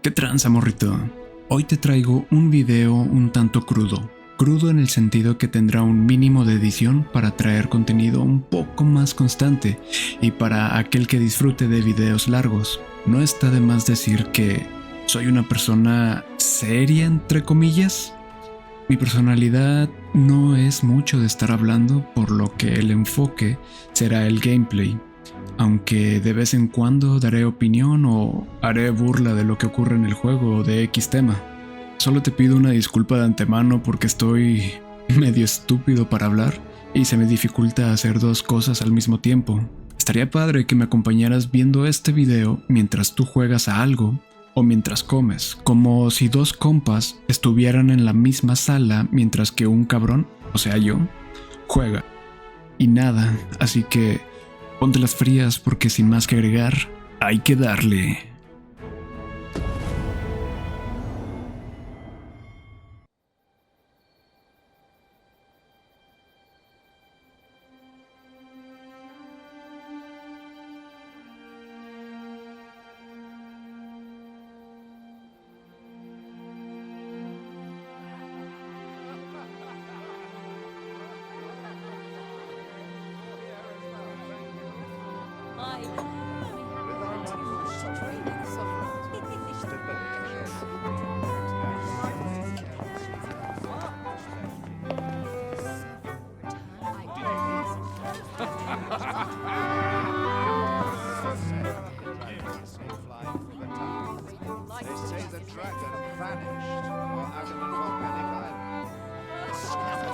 ¿Qué tranza, morrito? Hoy te traigo un video un tanto crudo. Crudo en el sentido que tendrá un mínimo de edición para traer contenido un poco más constante y para aquel que disfrute de videos largos. No está de más decir que soy una persona seria, entre comillas. Mi personalidad no es mucho de estar hablando, por lo que el enfoque será el gameplay. Aunque de vez en cuando daré opinión o haré burla de lo que ocurre en el juego o de X tema. Solo te pido una disculpa de antemano porque estoy medio estúpido para hablar y se me dificulta hacer dos cosas al mismo tiempo. Estaría padre que me acompañaras viendo este video mientras tú juegas a algo o mientras comes, como si dos compas estuvieran en la misma sala mientras que un cabrón, o sea yo, juega. Y nada, así que ponte las frías porque sin más que agregar, hay que darle.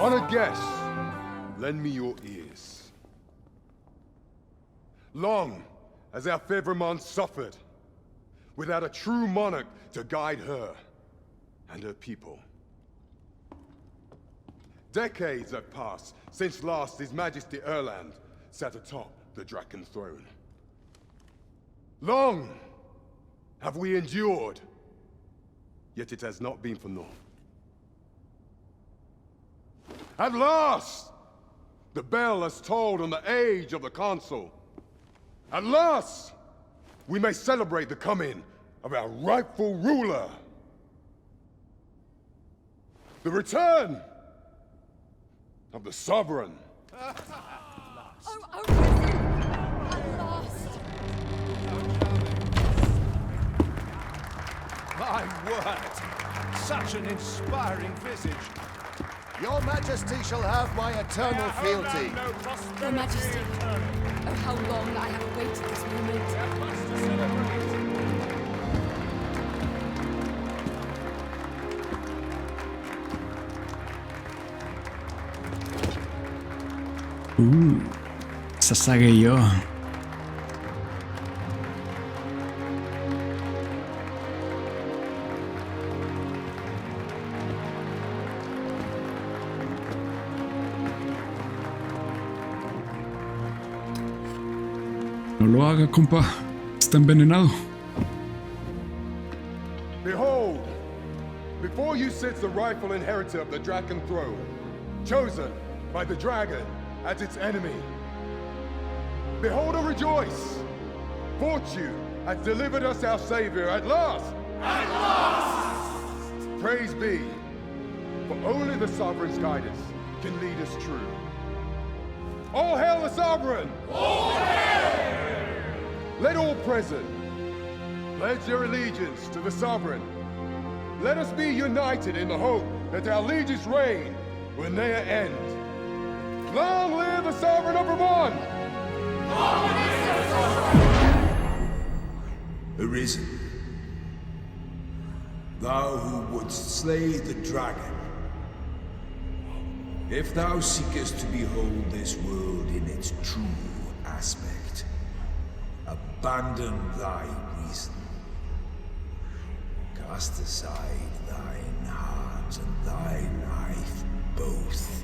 On a guess, lend me your ears. Long has our Fevrimon suffered, without a true monarch to guide her and her people. Decades have passed since last His Majesty Erland sat atop the Draken throne. Long have we endured, yet it has not been for naught. At last, the bell has tolled on the age of the console. At last, we may celebrate the coming of our rightful ruler. The return of the sovereign. Oh, risen! At last! My word! Such an inspiring visage. Your Majesty shall have my eternal fealty. Your Majesty, oh, how long I have awaited this moment. Sasage yo. No lo haga, compa. Está envenenado. Behold, before you sits the rightful inheritor of the Draken throne, chosen by the dragon as its enemy. Behold and rejoice! Fortune has delivered us our Savior at last! At last! Praise be, for only the Sovereign's guidance can lead us true. All hail the Sovereign! All hail! Let all present pledge their allegiance to the Sovereign. Let us be united in the hope that our liege's reign will ne'er end. Long live the Sovereign of Vermont! Arisen, thou who wouldst slay the dragon, if thou seekest to behold this world in its true aspect, abandon thy reason. Cast aside thine heart and thy life both.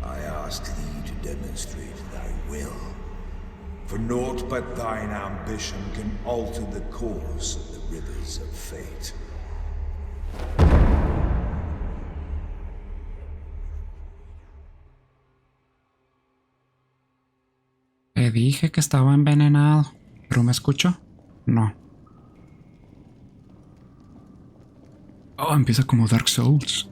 I ask thee to demonstrate thy will, for naught but thine ambition can alter the course of the rivers of fate. Te dije que estaba envenenado, ¿pero me escuchó? No. Oh, empieza como Dark Souls.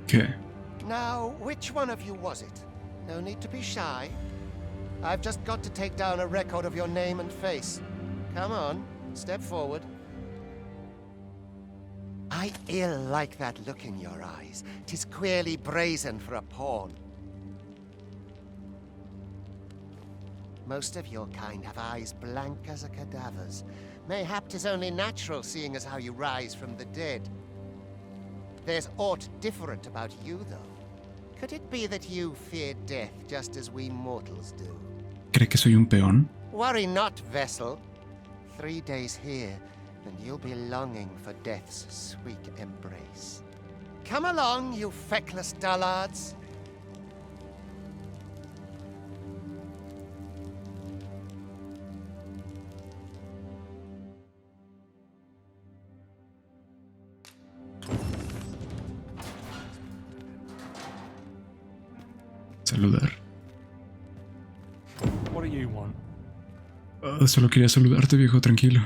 ¿Qué? Now, which one of you was it? No need to be shy. I've just got to take down a record of your name and face. Come on, step forward. I ill like that look in your eyes. 'Tis queerly brazen for a pawn. Most of your kind have eyes blank as a cadaver's. Mayhap 'tis only natural, seeing as how you rise from the dead. There's aught different about you, though. Could it be that you fear death just as we mortals do? ¿Cree que soy un peón? Worry not, vessel. 3 days here, and you'll be longing for death's sweet embrace. Come along, you feckless dullards. Saludar. What do you want? Solo quería saludarte, viejo, tranquilo.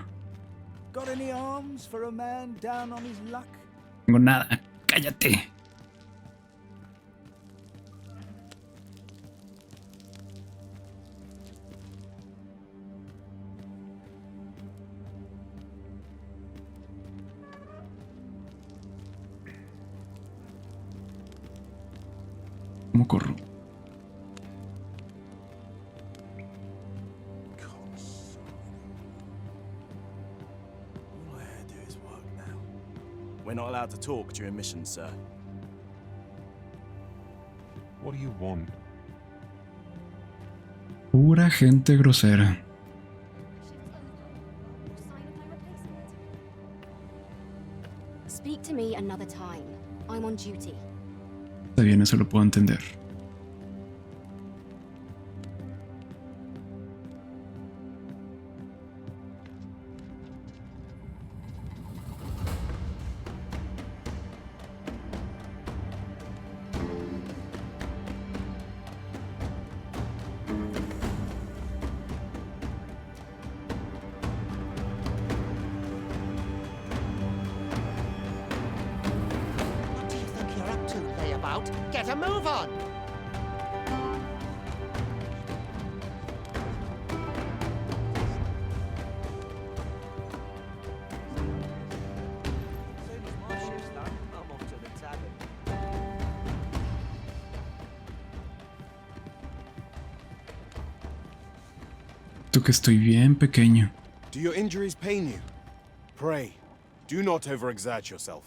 Got any arms for a man down on his luck? No tengo nada, cállate. ¿Cómo corro? All I had to do is work now. We're not allowed to talk during missions, sir. What do you want? Pura gente grosera. Speak to me another time. I'm on duty. Está bien, eso lo puedo entender. What do you think you're up to, layabout? Get a move on! Tú que estoy bien pequeño. Do your injuries pain you? Pray, do not overexert yourself.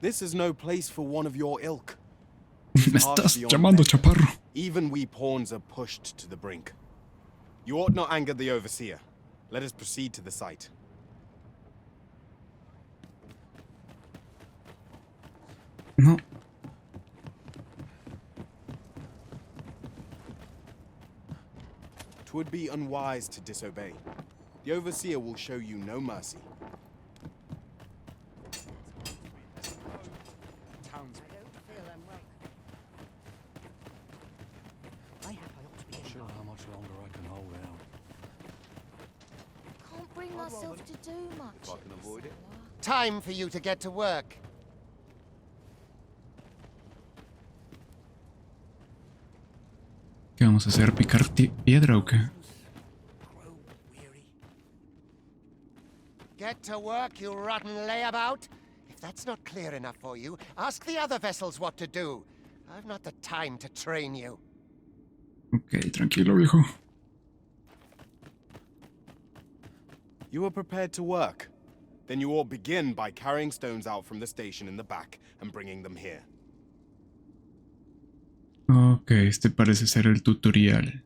This is no place for one of your ilk. Me estás llamando chaparro. Even we pawns are pushed to the brink. You ought not anger the overseer. Let us proceed to the site. No. 'Twould be unwise to disobey. The overseer will show you no mercy. Sure how much longer I can hold out. Can't bring myself to do much. I can avoid it. Time for you to get to work. ¿Qué vamos a hacer? ¿Picar piedra o qué? Get to work, you rotten layabout. If that's not clear enough for you, ask the other vessels what to do. I've not the time to train you. Ok, tranquilo, viejo. You are prepared to work? Then you ought begin by carrying stones out from the station in the back and bringing them here. Ok, este parece ser el tutorial.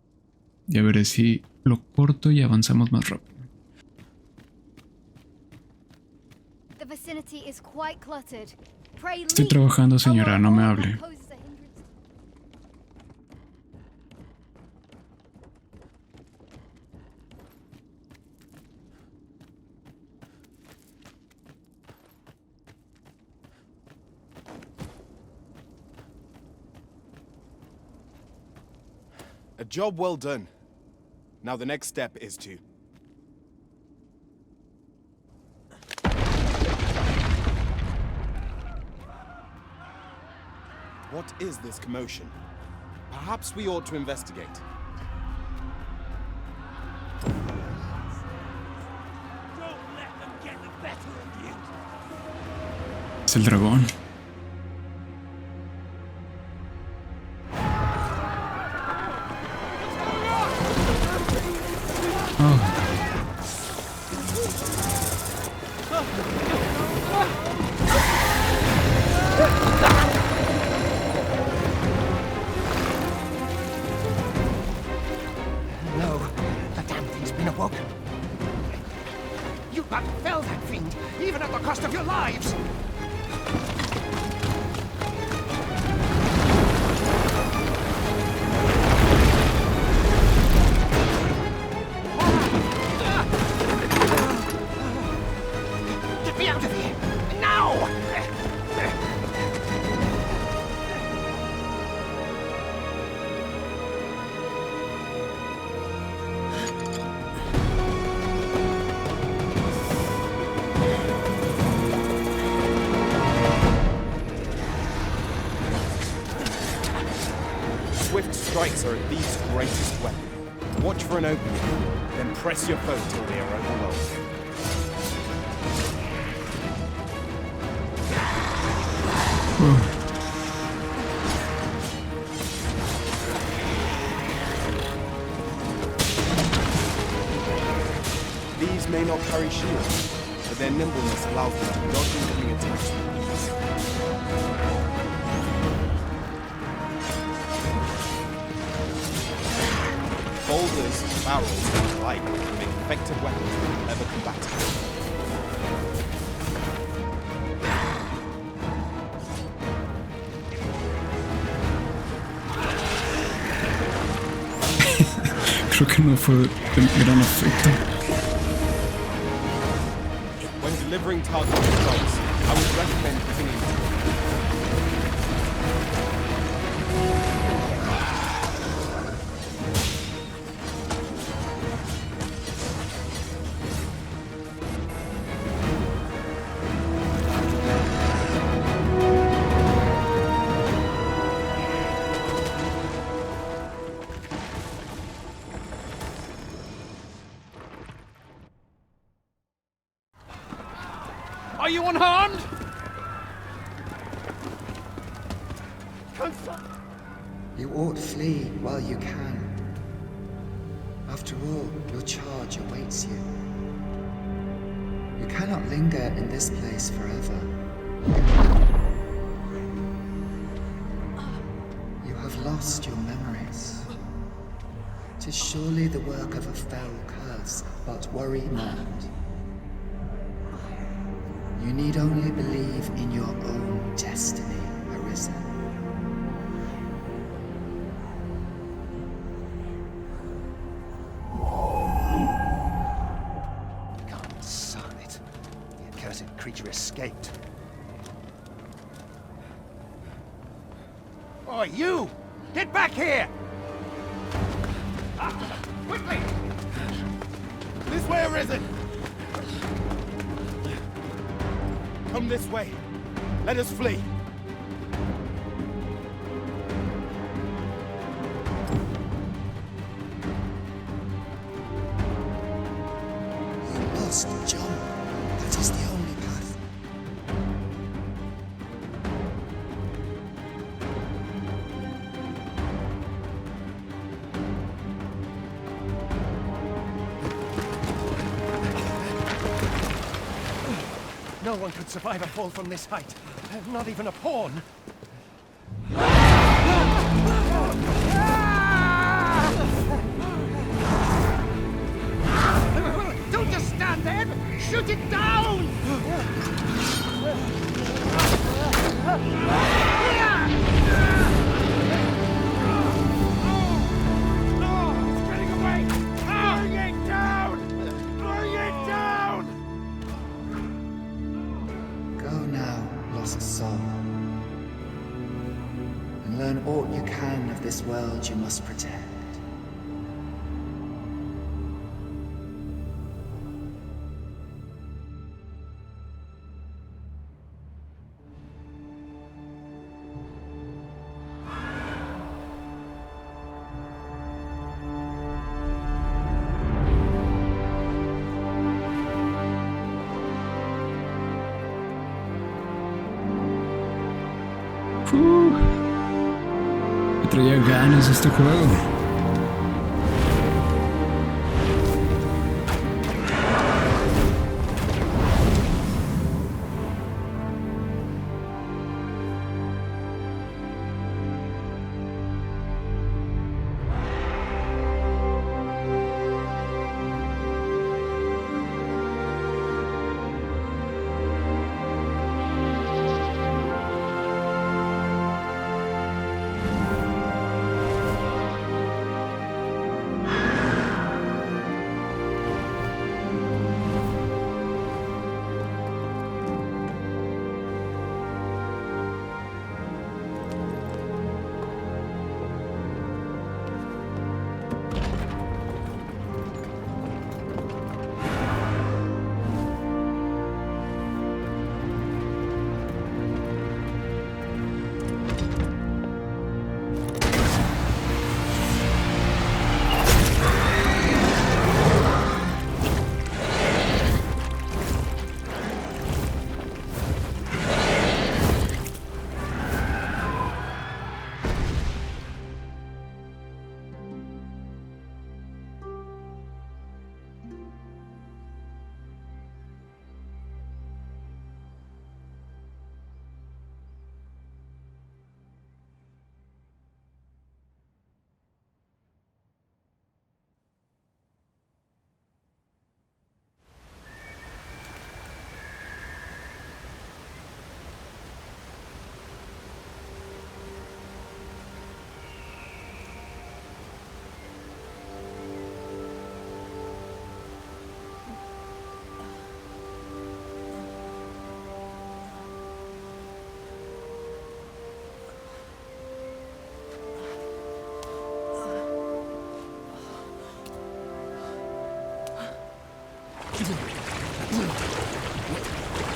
Ya veré si lo corto y avanzamos más rápido. The vicinity is quite cluttered. Pray Estoy leave. trabajando, señora, no me hable. Poses a hindrance. A job well done. Now the next step is to... What is this commotion? Perhaps we ought to investigate. Es el dragón. No, the damn thing's been awoken. You but fell that fiend, even at the cost of your lives. Get me out of here! Now! Swift strikes are a thief's greatest weapon. Watch for an opening, then press your foe till they are overwhelmed. These may not carry shields, but their nimbleness allows them to dodge incoming attacks with ease. Boulders, barrels, and the like make effective weapons for clever combatants. Creo que no fue de gran efecto. When delivering target results, I would recommend pinging to Are you unharmed? You ought flee while you can. After all, your charge awaits you. You cannot linger in this place forever. You have lost your memories. 'Tis surely the work of a fell curse, but worry not. You need only believe in your own destiny, Arisen. God darn it. The accursed creature escaped. Oh, you! Get back here! Quickly! This way, Arisen! Come this way. Let us flee. You must jump. That is the only path. No one could survive a fall from this height. Not even a pawn. Don't just stand there! Shoot it down! It's getting away! Bring it down! Bring it down! Go now, lost soul. And learn aught you can of this world you must protect. Me traía ganas de este juego.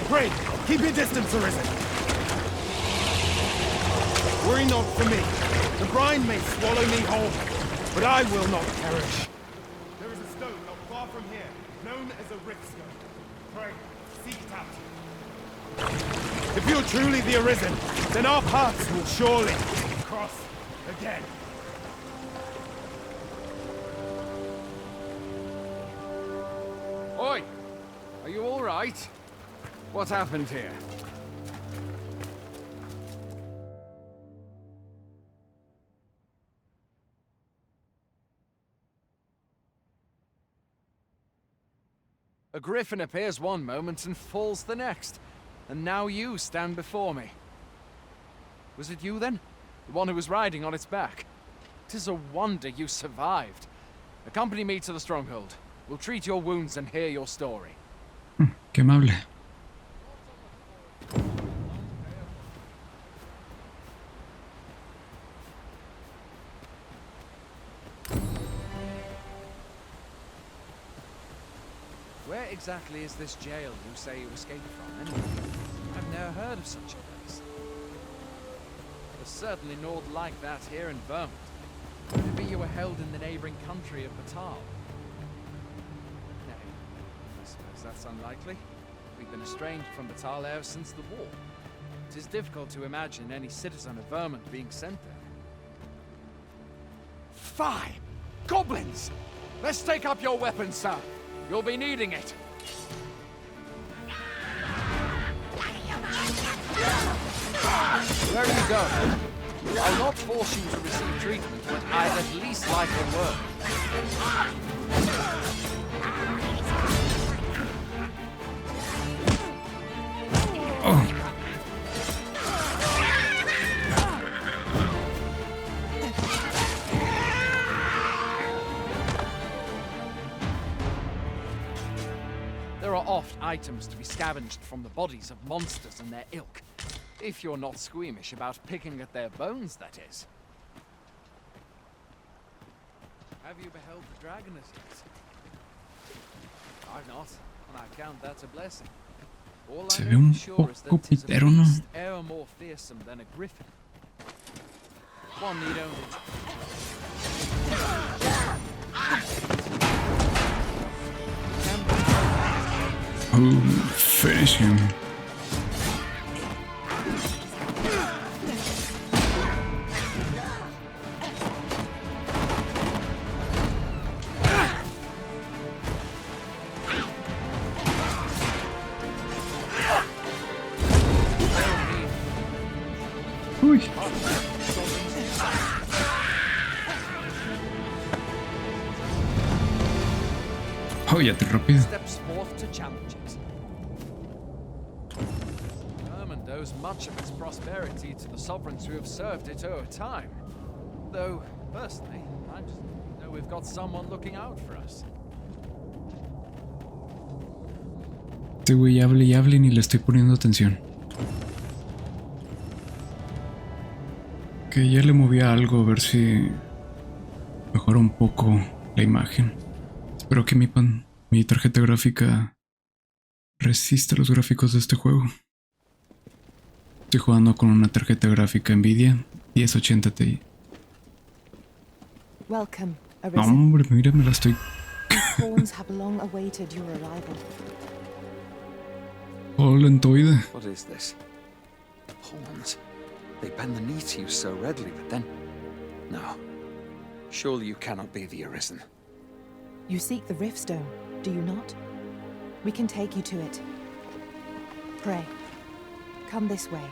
Pray, keep your distance, Arisen. Worry not for me. The brine may swallow me whole, but I will not perish. There is a stone not far from here, known as a rift stone. Pray, seek it out. If you're truly the Arisen, then our paths will surely cross again. Oi! Are you all right? What happened here? A griffin appears one moment and falls the next. And now you stand before me. Was it you then? The one who was riding on its back? 'Tis a wonder you survived. Accompany me to the stronghold. We'll treat your wounds and hear your story. Qué amable. Where exactly is this jail you say you escaped from, anyway? I've never heard of such a place. There's certainly naught like that here in Vermont. Maybe you were held in the neighboring country of Batal. Nay, I suppose that's unlikely. We've been estranged from Batal ever since the war. It is difficult to imagine any citizen of Vermont being sent there. Fie! Goblins! Let's take up your weapons, sir. You'll be needing it. Where are you going? I'll not force you to receive treatment, but I'd at least like a word. Oh. There are oft items to be scavenged from the bodies of monsters and their ilk. If you're not squeamish about picking at their bones, that is. Have you beheld the dragon as yet? I've not, and I count that a blessing. All Se I ve know un for sure is poco that 'tis a pitero, ¿no? beast e'er more fearsome than a griffin. One need only... Oh, finish him. Uy. Oh, ya te rápido. Steps forth to challenge it. Vermund owes much of its prosperity to the sovereigns who have served it over time. Though, personally, I just know we've got someone looking out for us. Este güey hable y hable y ni le estoy poniendo atención. Que ya le movía algo a ver si mejora un poco la imagen. Espero que mi tarjeta gráfica resista los gráficos de este juego. Estoy jugando con una tarjeta gráfica Nvidia 1080 Ti. Welcome, No, hombre, mira, me la estoy... Pawns have long awaited your arrival. Oh, lentoide. What is this? Pawns. They bend the knee to you so readily, but then... No. Surely you cannot be the Arisen. You seek the Riftstone, do you not? We can take you to it. Pray. Come this way.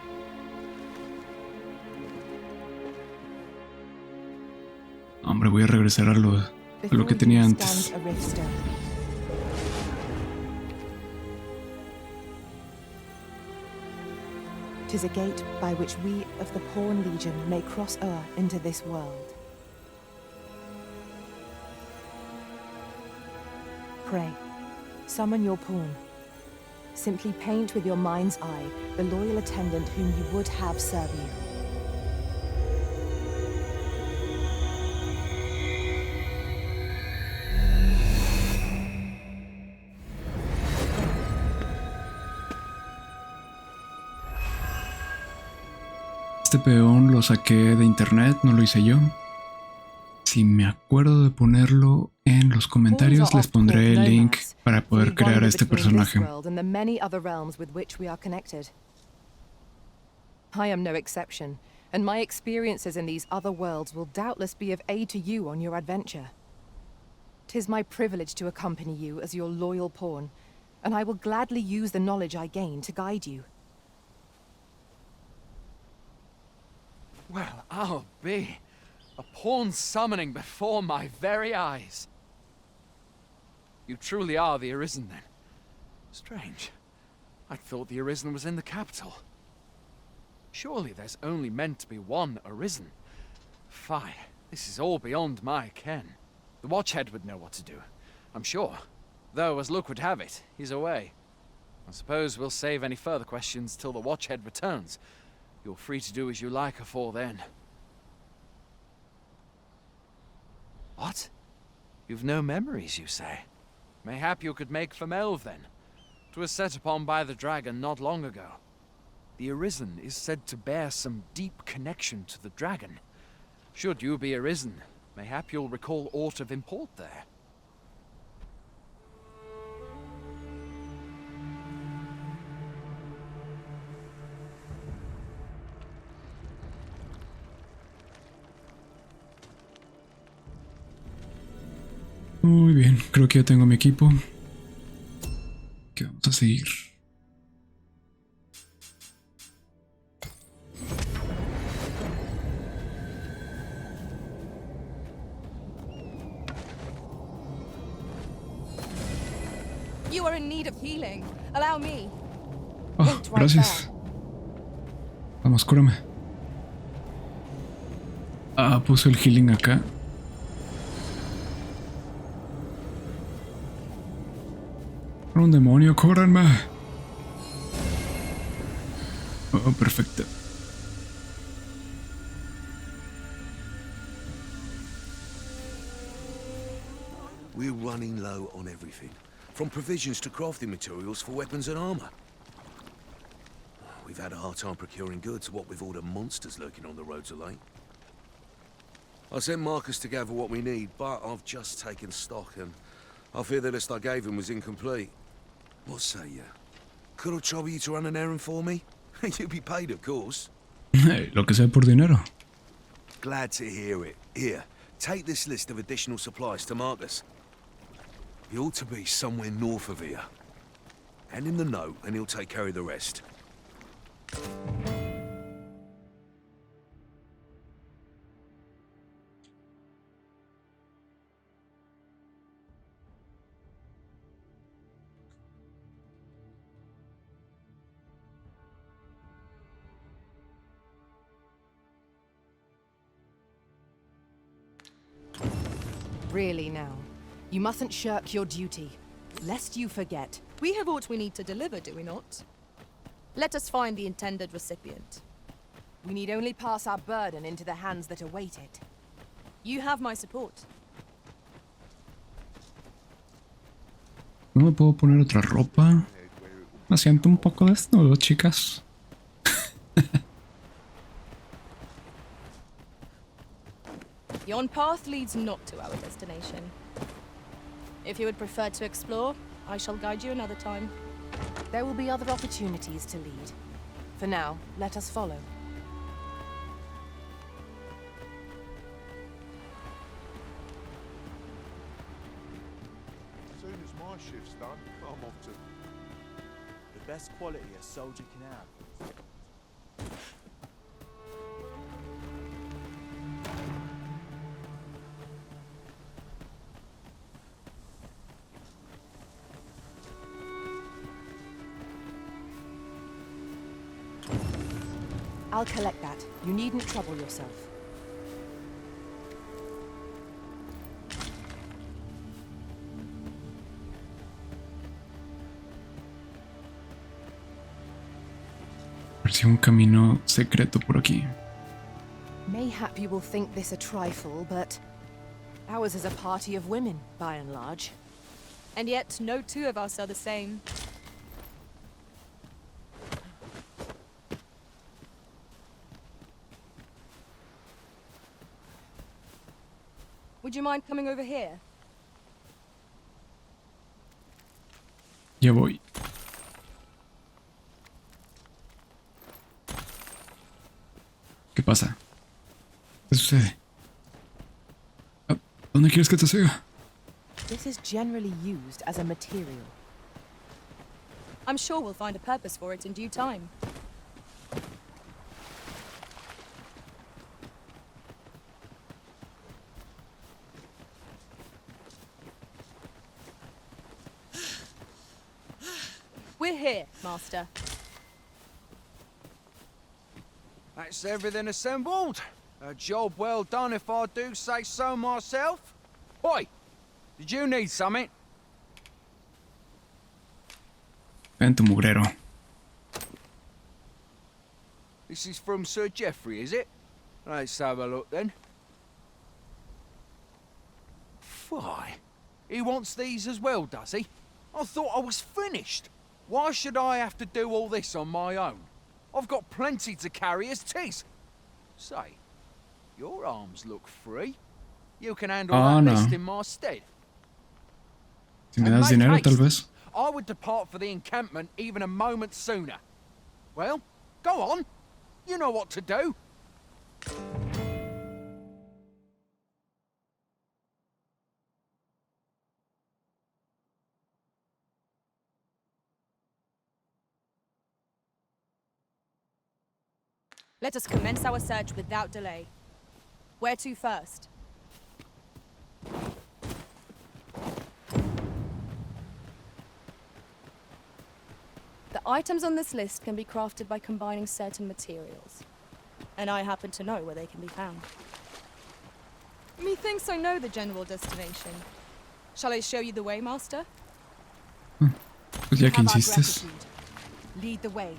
Hombre, voy a regresar a lo que tenía antes. Tis a gate by which we of the Pawn Legion may cross o'er into this world. Pray, summon your pawn. Simply paint with your mind's eye the loyal attendant whom you would have serve you. Este peón lo saqué de internet, no lo hice yo. Si me acuerdo de ponerlo en los comentarios, les pondré el link para poder crear a este personaje. I am no exception, and my experiences in these other worlds will doubtless be of aid to you on your adventure. 'Tis my privilege to accompany you as your loyal pawn, and I will gladly use the knowledge I gain to guide you. Well, I'll be. A pawn summoning before my very eyes. You truly are the Arisen, then. Strange. I thought the Arisen was in the capital. Surely there's only meant to be one Arisen. Fie, this is all beyond my ken. The Watchhead would know what to do, I'm sure. Though, as luck would have it, he's away. I suppose we'll save any further questions till the Watchhead returns. You're free to do as you like afore then. What? You've no memories, you say? Mayhap you could make for Melve, then. 'Twas set upon by the dragon not long ago. The Arisen is said to bear some deep connection to the dragon. Should you be Arisen, mayhap you'll recall aught of import there. Muy bien, creo que ya tengo mi equipo. ¿Qué vamos a seguir? You are in need of healing. Allow me. Oh, gracias. Vamos, cúrame. Ah, puse el healing acá. Un demonio, cóbranme. Oh, perfecto. We're running low on everything, from provisions to crafting materials for weapons and armor. We've had a hard time procuring goods, what with all the monsters lurking on the roads of late. I sent Marcus to gather what we need, but I've just taken stock and I fear the list I gave him was incomplete. What say you? Could I trouble you to run an errand for me? You'll be paid, of course. Lo que sea por dinero. Glad to hear it. Here, take this list of additional supplies to Marcus. He ought to be somewhere north of here. Hand him the note and he'll take care of the rest. Really now. You mustn't shirk your duty, lest you forget. We have aught we need to deliver, do we not? Let us find the intended recipient. We need only pass our burden into the hands that await it. You have my support. ¿No me puedo poner otra ropa? Me siento un poco desnudo, chicas. Yon path leads not to our destination. If you would prefer to explore, I shall guide you another time. There will be other opportunities to lead. For now, let us follow. As soon as my shift's done, I'm off to... The best quality a soldier can have. I'll collect that. You needn't trouble yourself. Parecía un camino secreto por aquí. Mayhap you will think this a trifle, but ours is a party of women, by and large. And yet, no two of us are the same. Would you mind coming over here? Ya voy. ¿Qué pasa? ¿Qué sucede? ¿Dónde quieres que te siga? This is generally used as a material. I'm sure we'll find a purpose for it in due time. We're here, Master. That's everything assembled. A job well done if I do say so myself. Oi! Did you need something? Ven tu mugrero. This is from Sir Geoffrey, is it? Let's have a look then. Why? He wants these as well, does he? I thought I was finished. Why should I have to do all this on my own? I've got plenty to carry as tis. Say, your arms look free. You can handle that no. list in my stead. Si me das dinero, tal vez. I would depart for the encampment even a moment sooner. Well, go on. You know what to do. Let us commence our search without delay. Where to first? The items on this list can be crafted by combining certain materials. And I happen to know where they can be found. Methinks I know the general destination. Shall I show you the way, Master? Pues ya que Have our insistes. gratitude. Lead the way.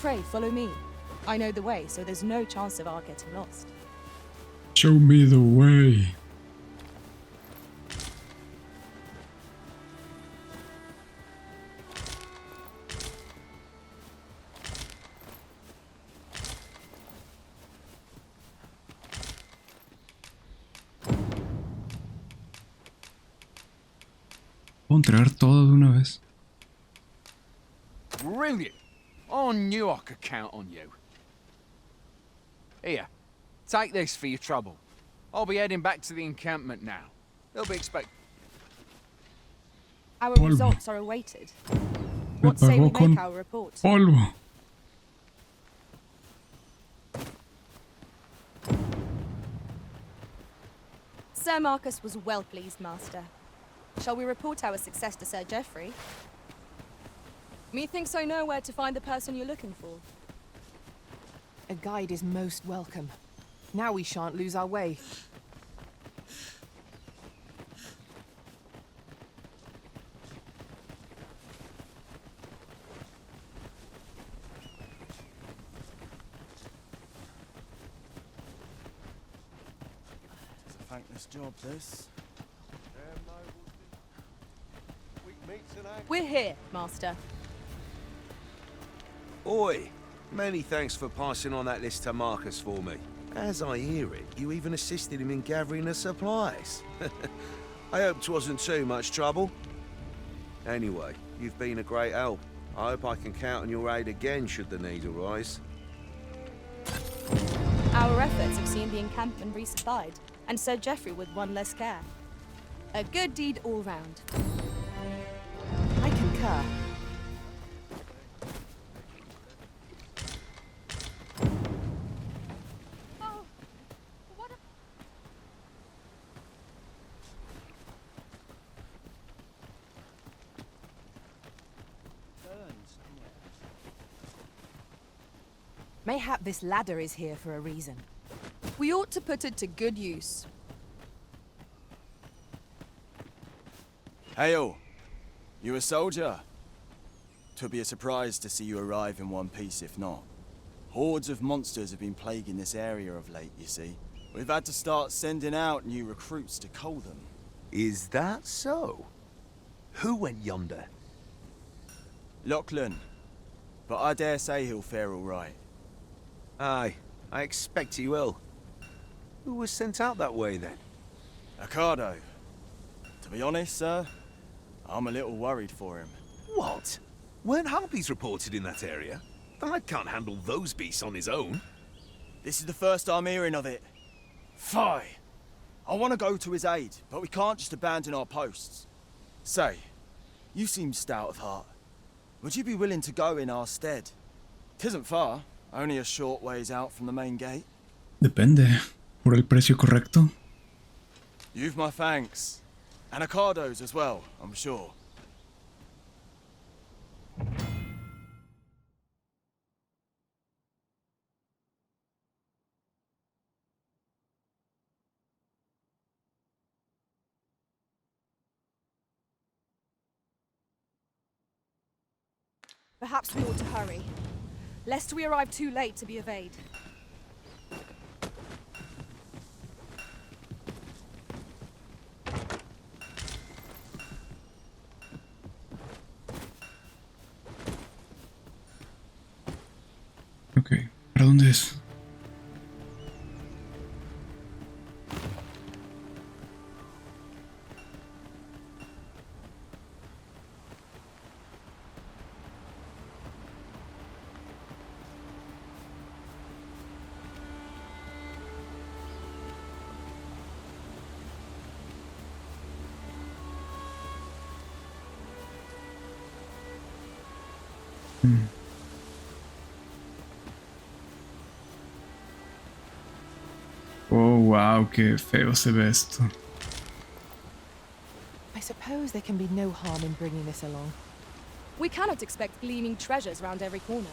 Pray, follow me. I know the way, so there's no chance of our getting lost. Show me the way. ¿Puedo entregar todo de una vez? Brilliant. I knew I could count on you. Here, take this for your trouble. I'll be heading back to the encampment now. They'll be expecting. Our Polvo. results are awaited. Me What say we pagó con make our report? polvo. Sir Marcus was well pleased, Master. Shall we report our success to Sir Geoffrey? Methinks I know where to find the person you're looking for. A guide is most welcome. Now we shan't lose our way. It's a thankless job, this. We're here, Master. Oi! Many thanks for passing on that list to Marcus for me. As I hear it, you even assisted him in gathering the supplies. I hope 'twasn't too much trouble. Anyway, you've been a great help. I hope I can count on your aid again should the need arise. Our efforts have seen the encampment resupplied, and Sir Geoffrey with one less care. A good deed all round. I concur. Mayhap this ladder is here for a reason. We ought to put it to good use. Hail! You a soldier? 'Twould be a surprise to see you arrive in one piece if not. Hordes of monsters have been plaguing this area of late, you see. We've had to start sending out new recruits to cull them. Is that so? Who went yonder? Lachlan. But I dare say he'll fare all right. Aye, I expect he will. Who was sent out that way then? Ricardo. To be honest, sir, I'm a little worried for him. What? Weren't harpies reported in that area? The lad can't handle those beasts on his own. This is the first I'm hearing of it. Fie! I want to go to his aid, but we can't just abandon our posts. Say, you seem stout of heart. Would you be willing to go in our stead? 'Tisn't far, only a short ways out from the main gate. Depende. ¿Por el precio correcto? You've my thanks. And Ricardo's as well, I'm sure. Perhaps we ought to hurry, lest we arrive too late to be of aid. Ok, ¿para dónde es? Oh, wow, qué feo se ve esto. I suppose there can be no harm in bringing this along. We cannot expect gleaming treasures round every corner.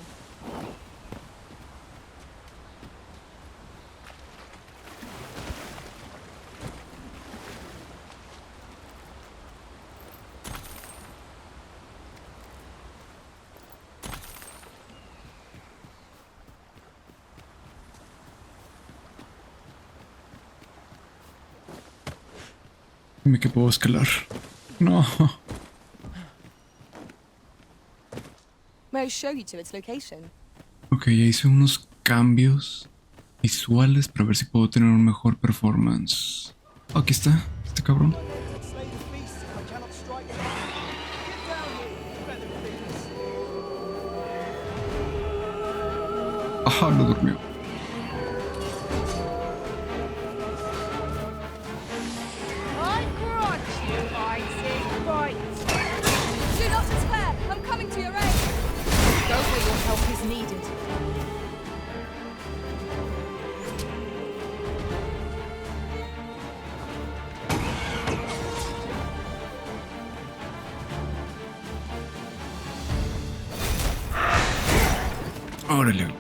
Dime que puedo escalar. No. May I show you to its location? Ok, ya hice unos cambios visuales para ver si puedo tener un mejor performance. Aquí está, este cabrón. Ajá, lo durmió. Do not despair! I'm coming to your aid! Go where your help is needed. Órale.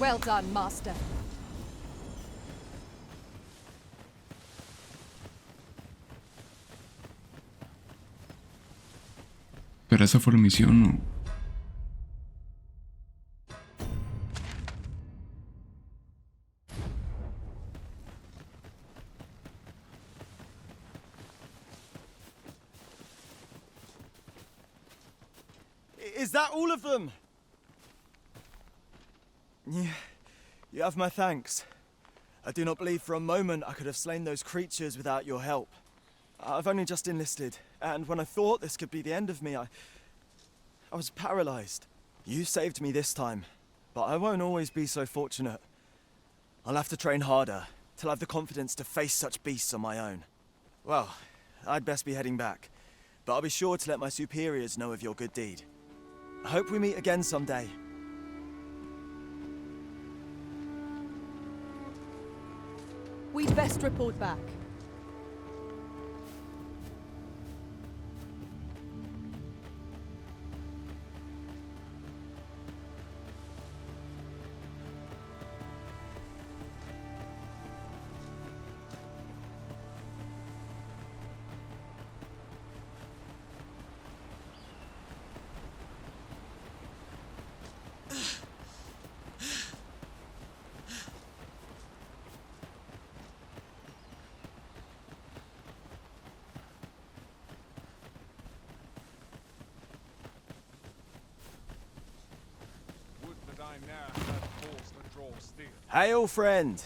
Well done, Master. Pero esa fue la misión, ¿no? Is that all of them? You have my thanks. I do not believe for a moment I could have slain those creatures without your help. I've only just enlisted, and when I thought this could be the end of me, I was paralyzed. You saved me this time, but I won't always be so fortunate. I'll have to train harder, till I have the confidence to face such beasts on my own. Well, I'd best be heading back, but I'll be sure to let my superiors know of your good deed. I hope we meet again someday. We'd best report back. Hail, friend!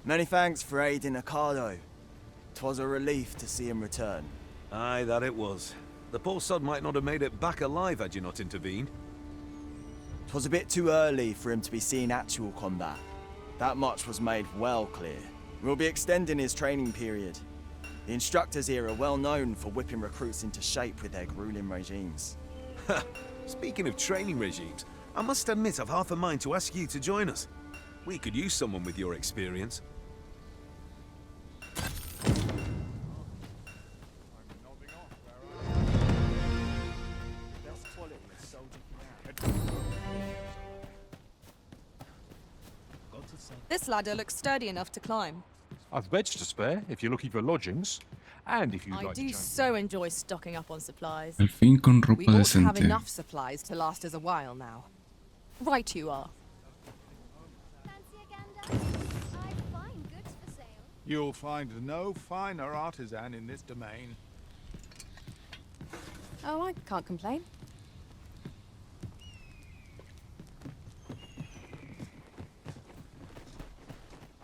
Many thanks for aiding Ricardo. 'Twas a relief to see him return. Aye, that it was. The poor sod might not have made it back alive had you not intervened. 'Twas a bit too early for him to be seeing actual combat. That much was made well clear. We'll be extending his training period. The instructors here are well known for whipping recruits into shape with their grueling regimes. Speaking of training regimes, I must admit I've half a mind to ask you to join us. We could use someone with your experience. This ladder looks sturdy enough to climb. I've beds to spare if you're looking for lodgings. And if you'd I like to do change. so enjoy stocking up on supplies. Al fin con We ropa ought to have decente. enough supplies to last us a while now. Right you are. You'll find no finer artisan in this domain. Oh, I can't complain.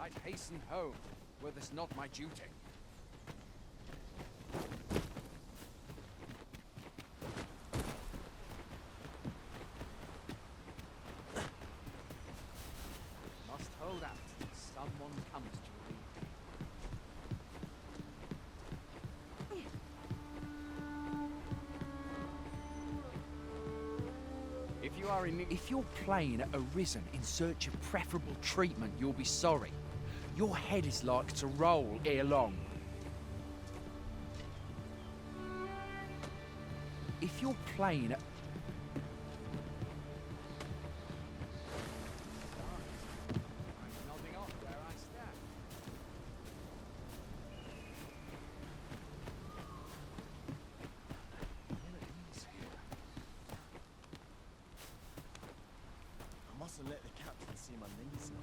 I'd hasten home, were this not my duty. Must hold out till someone comes to relieve me. If your plane arisen in search of preferable treatment, you'll be sorry. Your head is like to roll ere long. If your plane... I mustn't let the captain see my knees now.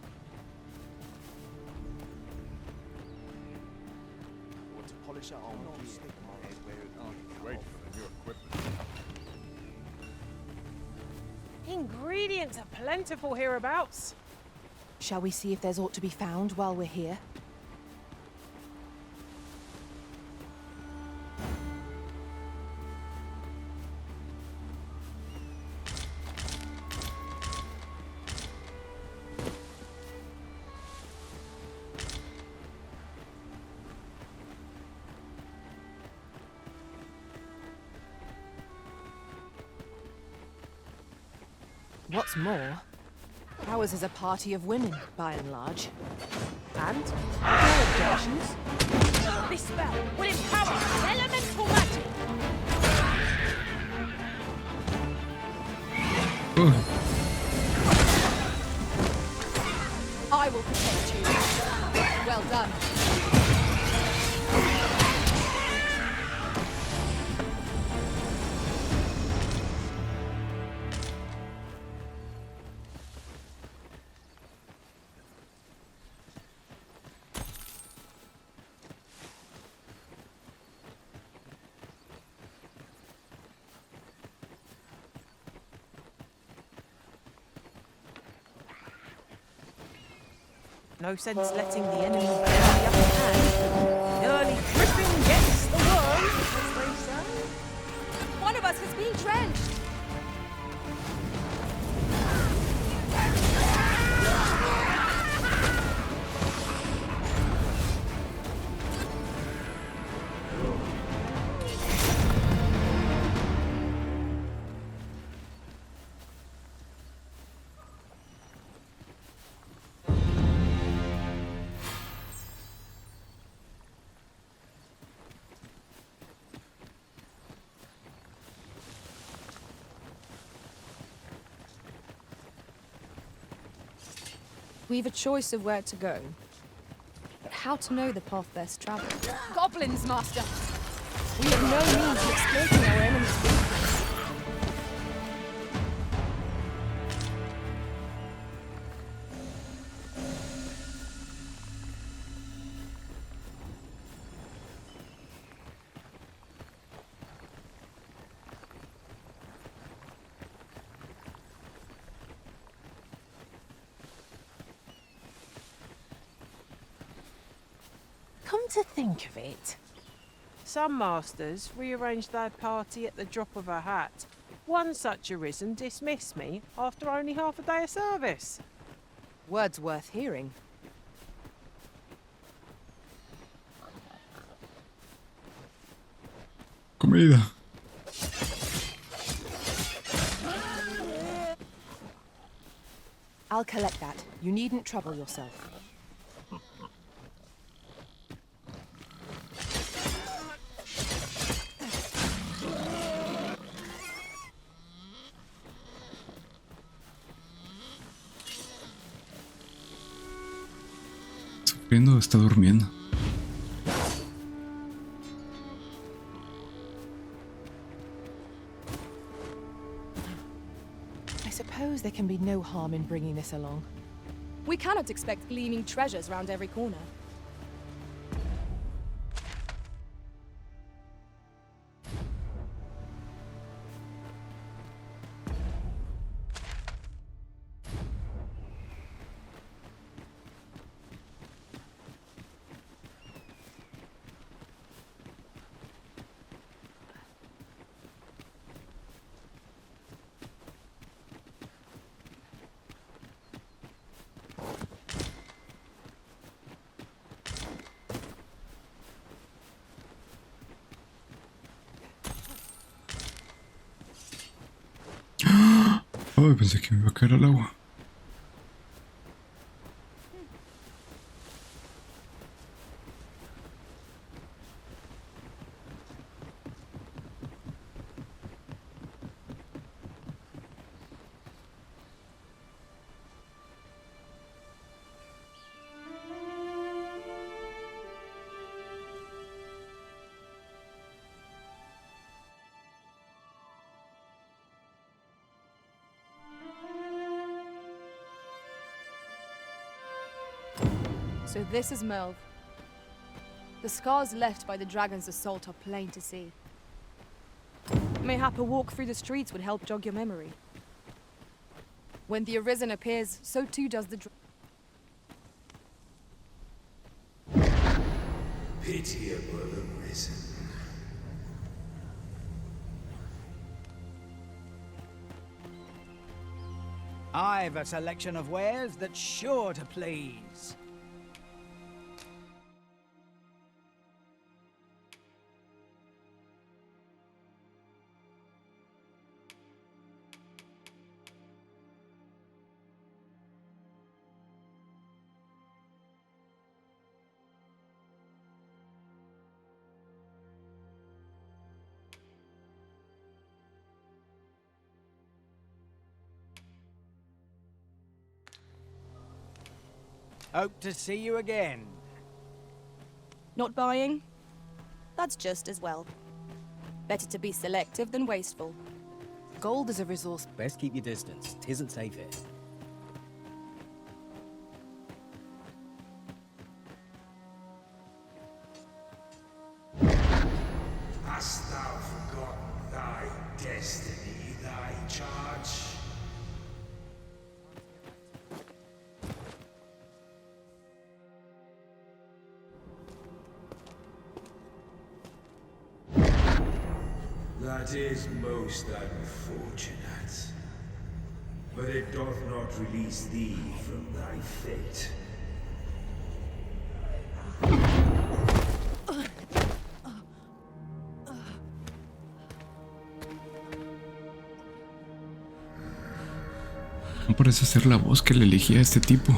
Or to polish out on gear. Stick my head where it Wait for the new equipment. Ingredients are plentiful hereabouts. Shall we see if there's aught to be found while we're here? What's more, ours is a party of women, by and large. And? No objections? This spell will empower elemental magic! I will protect you. Well done. No sense letting the enemy get the upper hand. The early griffin gets the worm, as they say. One of us has been drenched. We've a choice of where to go, but how to know the path best traveled? Goblins, Master! We have no means of exploiting our enemy's weakness. Come to think of it, some masters rearrange their party at the drop of a hat. One such arisen dismissed me after only half a day of service. Words worth hearing. Comida. I'll collect that. You needn't trouble yourself. ¿Sufriendo o está durmiendo? I suppose there can be no harm in bringing this along. We cannot expect gleaming treasures round every corner. Ay, pensé que me iba a caer al agua. So this is Melv. The scars left by the dragon's assault are plain to see. Mayhap a walk through the streets would help jog your memory. When the Arisen appears, so too does the Pitiable Arisen. I've a selection of wares that's sure to please. Hope to see you again. Not buying? That's just as well. Better to be selective than wasteful. Gold is a resource. Best keep your distance. Tisn't safe here. Hast thou forgotten thy destiny, thy charge? That is most unfortunate. But it doth not release thee from thy fate. No parece ser la voz que le elegía a este tipo.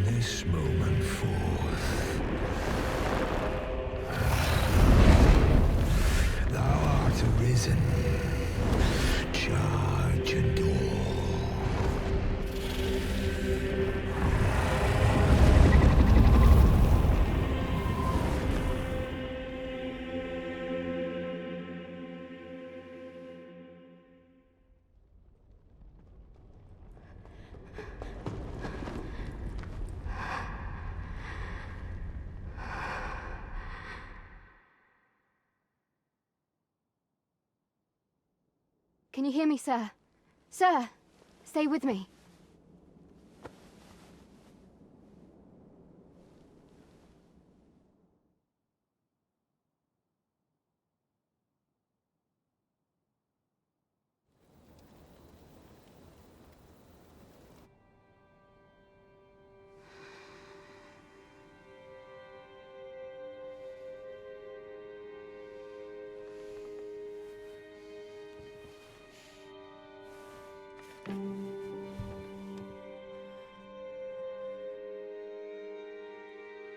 This moment forth, thou art arisen, charge and all. Can you hear me, sir? Sir, stay with me.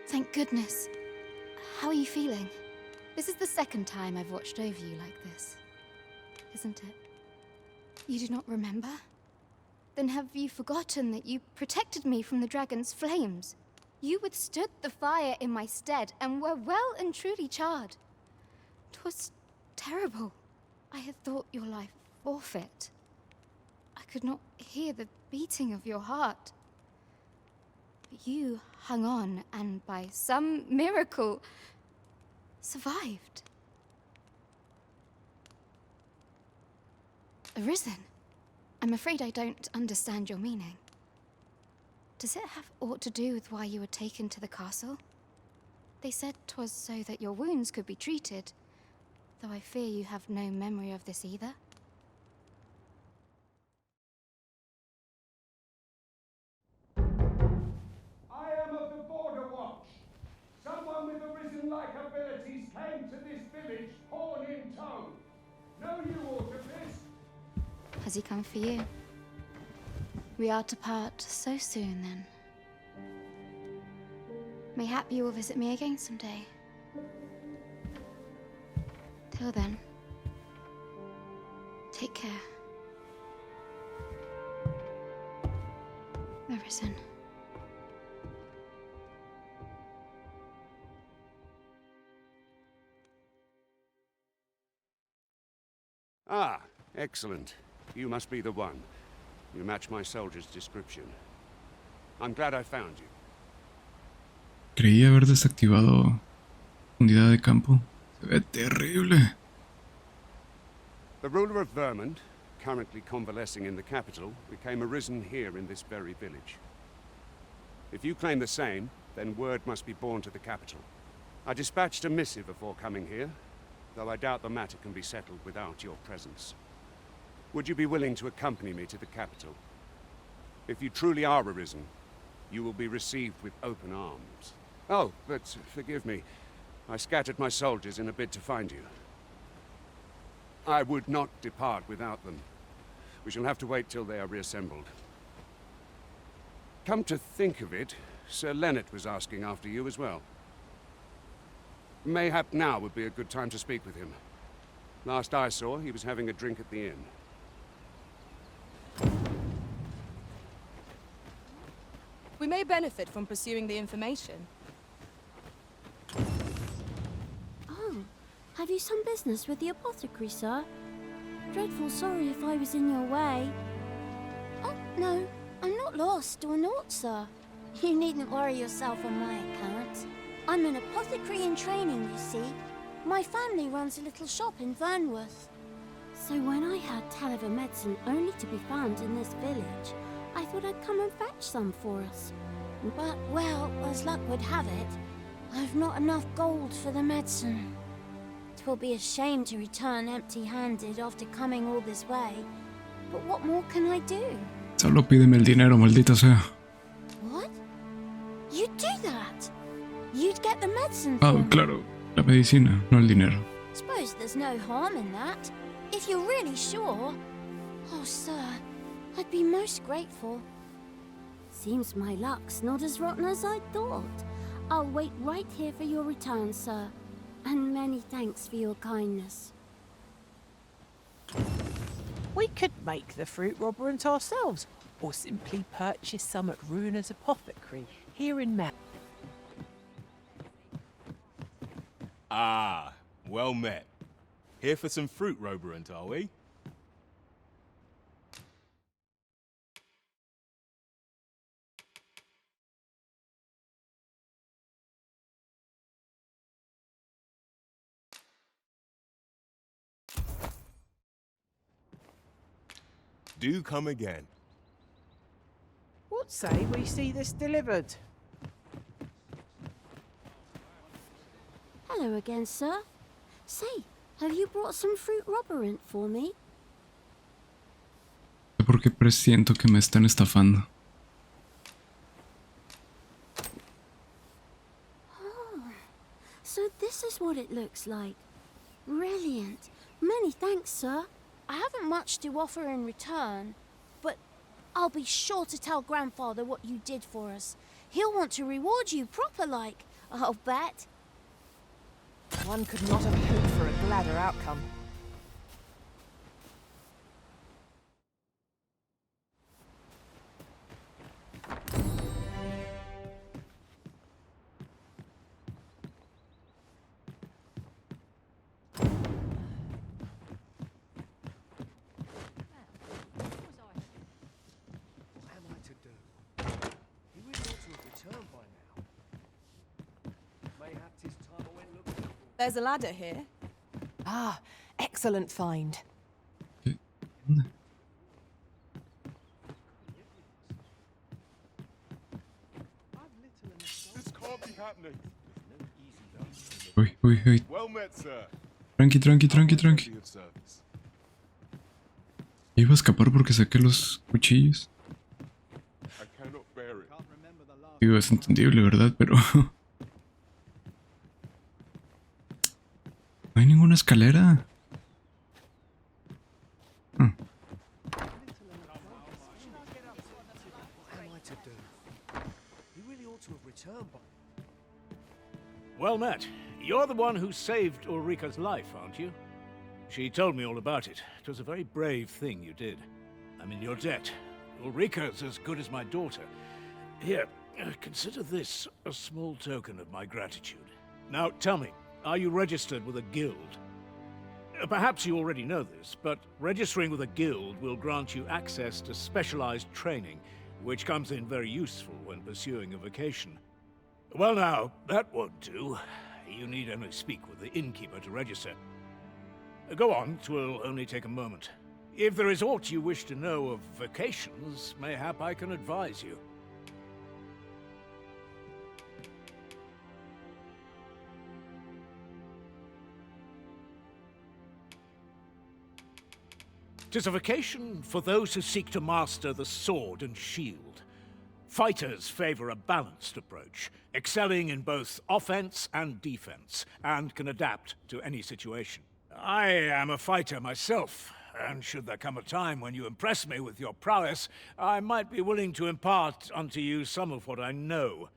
Thank goodness. How are you feeling? This is the second time I've watched over you like this, isn't it? You do not remember? Then have you forgotten that you protected me from the dragon's flames? You withstood the fire in my stead and were well and truly charred. 'Twas terrible. I had thought your life forfeit. I could not hear the beating of your heart. But you hung on and by some miracle survived. Arisen? I'm afraid I don't understand your meaning. Does it have aught to do with why you were taken to the castle? They said 'twas so that your wounds could be treated, though I fear you have no memory of this either. I am of the Border Watch. Someone with Arisen-like abilities came to this village, horn in tow. Know you aught of this? Has he come for you? We are to part so soon, then. Mayhap you will visit me again someday. Till then, take care. Arisen. Ah, excellent. You must be the one. You match my soldier's description. I'm glad I found you. Creí haber desactivado unidad de campo. Se ve terrible. The ruler of Vermont, currently convalescing in the capital, became arisen here in this very village. If you claim the same, then word must be borne to the capital. I dispatched a missive before coming here, though I doubt the matter can be settled without your presence. Would you be willing to accompany me to the capital? If you truly are arisen, you will be received with open arms. Oh, but forgive me. I scattered my soldiers in a bid to find you. I would not depart without them. We shall have to wait till they are reassembled. Come to think of it, Sir Leonard was asking after you as well. Mayhap now would be a good time to speak with him. Last I saw, he was having a drink at the inn. We may benefit from pursuing the information. Oh, have you some business with the apothecary, sir? Dreadful sorry if I was in your way. Oh, no, I'm not lost or naught, sir. You needn't worry yourself on my account. I'm an apothecary in training, you see. My family runs a little shop in Vernworth. So when I heard tell of a medicine only to be found in this village, I thought I'd come and fetch some for us. But, well, as luck would have it, I've not enough gold for the medicine. 'Twill be a shame to return empty-handed after coming all this way. But what more can I do? Solo pídeme el dinero, maldita sea. What? You'd do that? You'd get the medicine Ah, for me? claro. La medicina, no el dinero. Suppose there's no harm in that. If you're really sure. Oh, sir, I'd be most grateful. Seems my luck's not as rotten as I thought. I'll wait right here for your return, sir. And many thanks for your kindness. We could make the fruit robberant ourselves, or simply purchase some at Runa's apothecary here in Mel. Ah, well met. Here for some fruit robberant, are we? Do come again. What say we see this delivered? Hello again, sir. Say, have you brought some fruit robberant for me? Porque presiento que me están estafando. Oh, so this is what it looks like. Brilliant. Many thanks, sir. I haven't much to offer in return, but I'll be sure to tell Grandfather what you did for us. He'll want to reward you proper-like, I'll bet. One could not have hoped for a gladder outcome. There's a ladder here. Ah, excellent find. This can't be happening. Uy, uy, uy. Well met, sir. Tranqui, tranqui, tranqui, tranqui. Of service. Iba a escapar porque saqué los cuchillos. I cannot bear it. Digo, es entendible, ¿verdad? Pero... no hay ninguna escalera. Well met. You're the one who saved Ulrika's life, aren't you? She told me all about it. It was a very brave thing you did. I'm in your debt. Ulrika's as good as my daughter. Here, consider this a small token of my gratitude. Now, tell me, are you registered with a guild? Perhaps you already know this, but registering with a guild will grant you access to specialized training, which comes in very useful when pursuing a vocation. Well now, that won't do. You need only speak with the innkeeper to register. Go on, 'twill only take a moment. If there is aught you wish to know of vocations, mayhap I can advise you. Tis a vocation for those who seek to master the sword and shield. Fighters favor a balanced approach, excelling in both offense and defense, and can adapt to any situation. I am a fighter myself, and should there come a time when you impress me with your prowess, I might be willing to impart unto you some of what I know.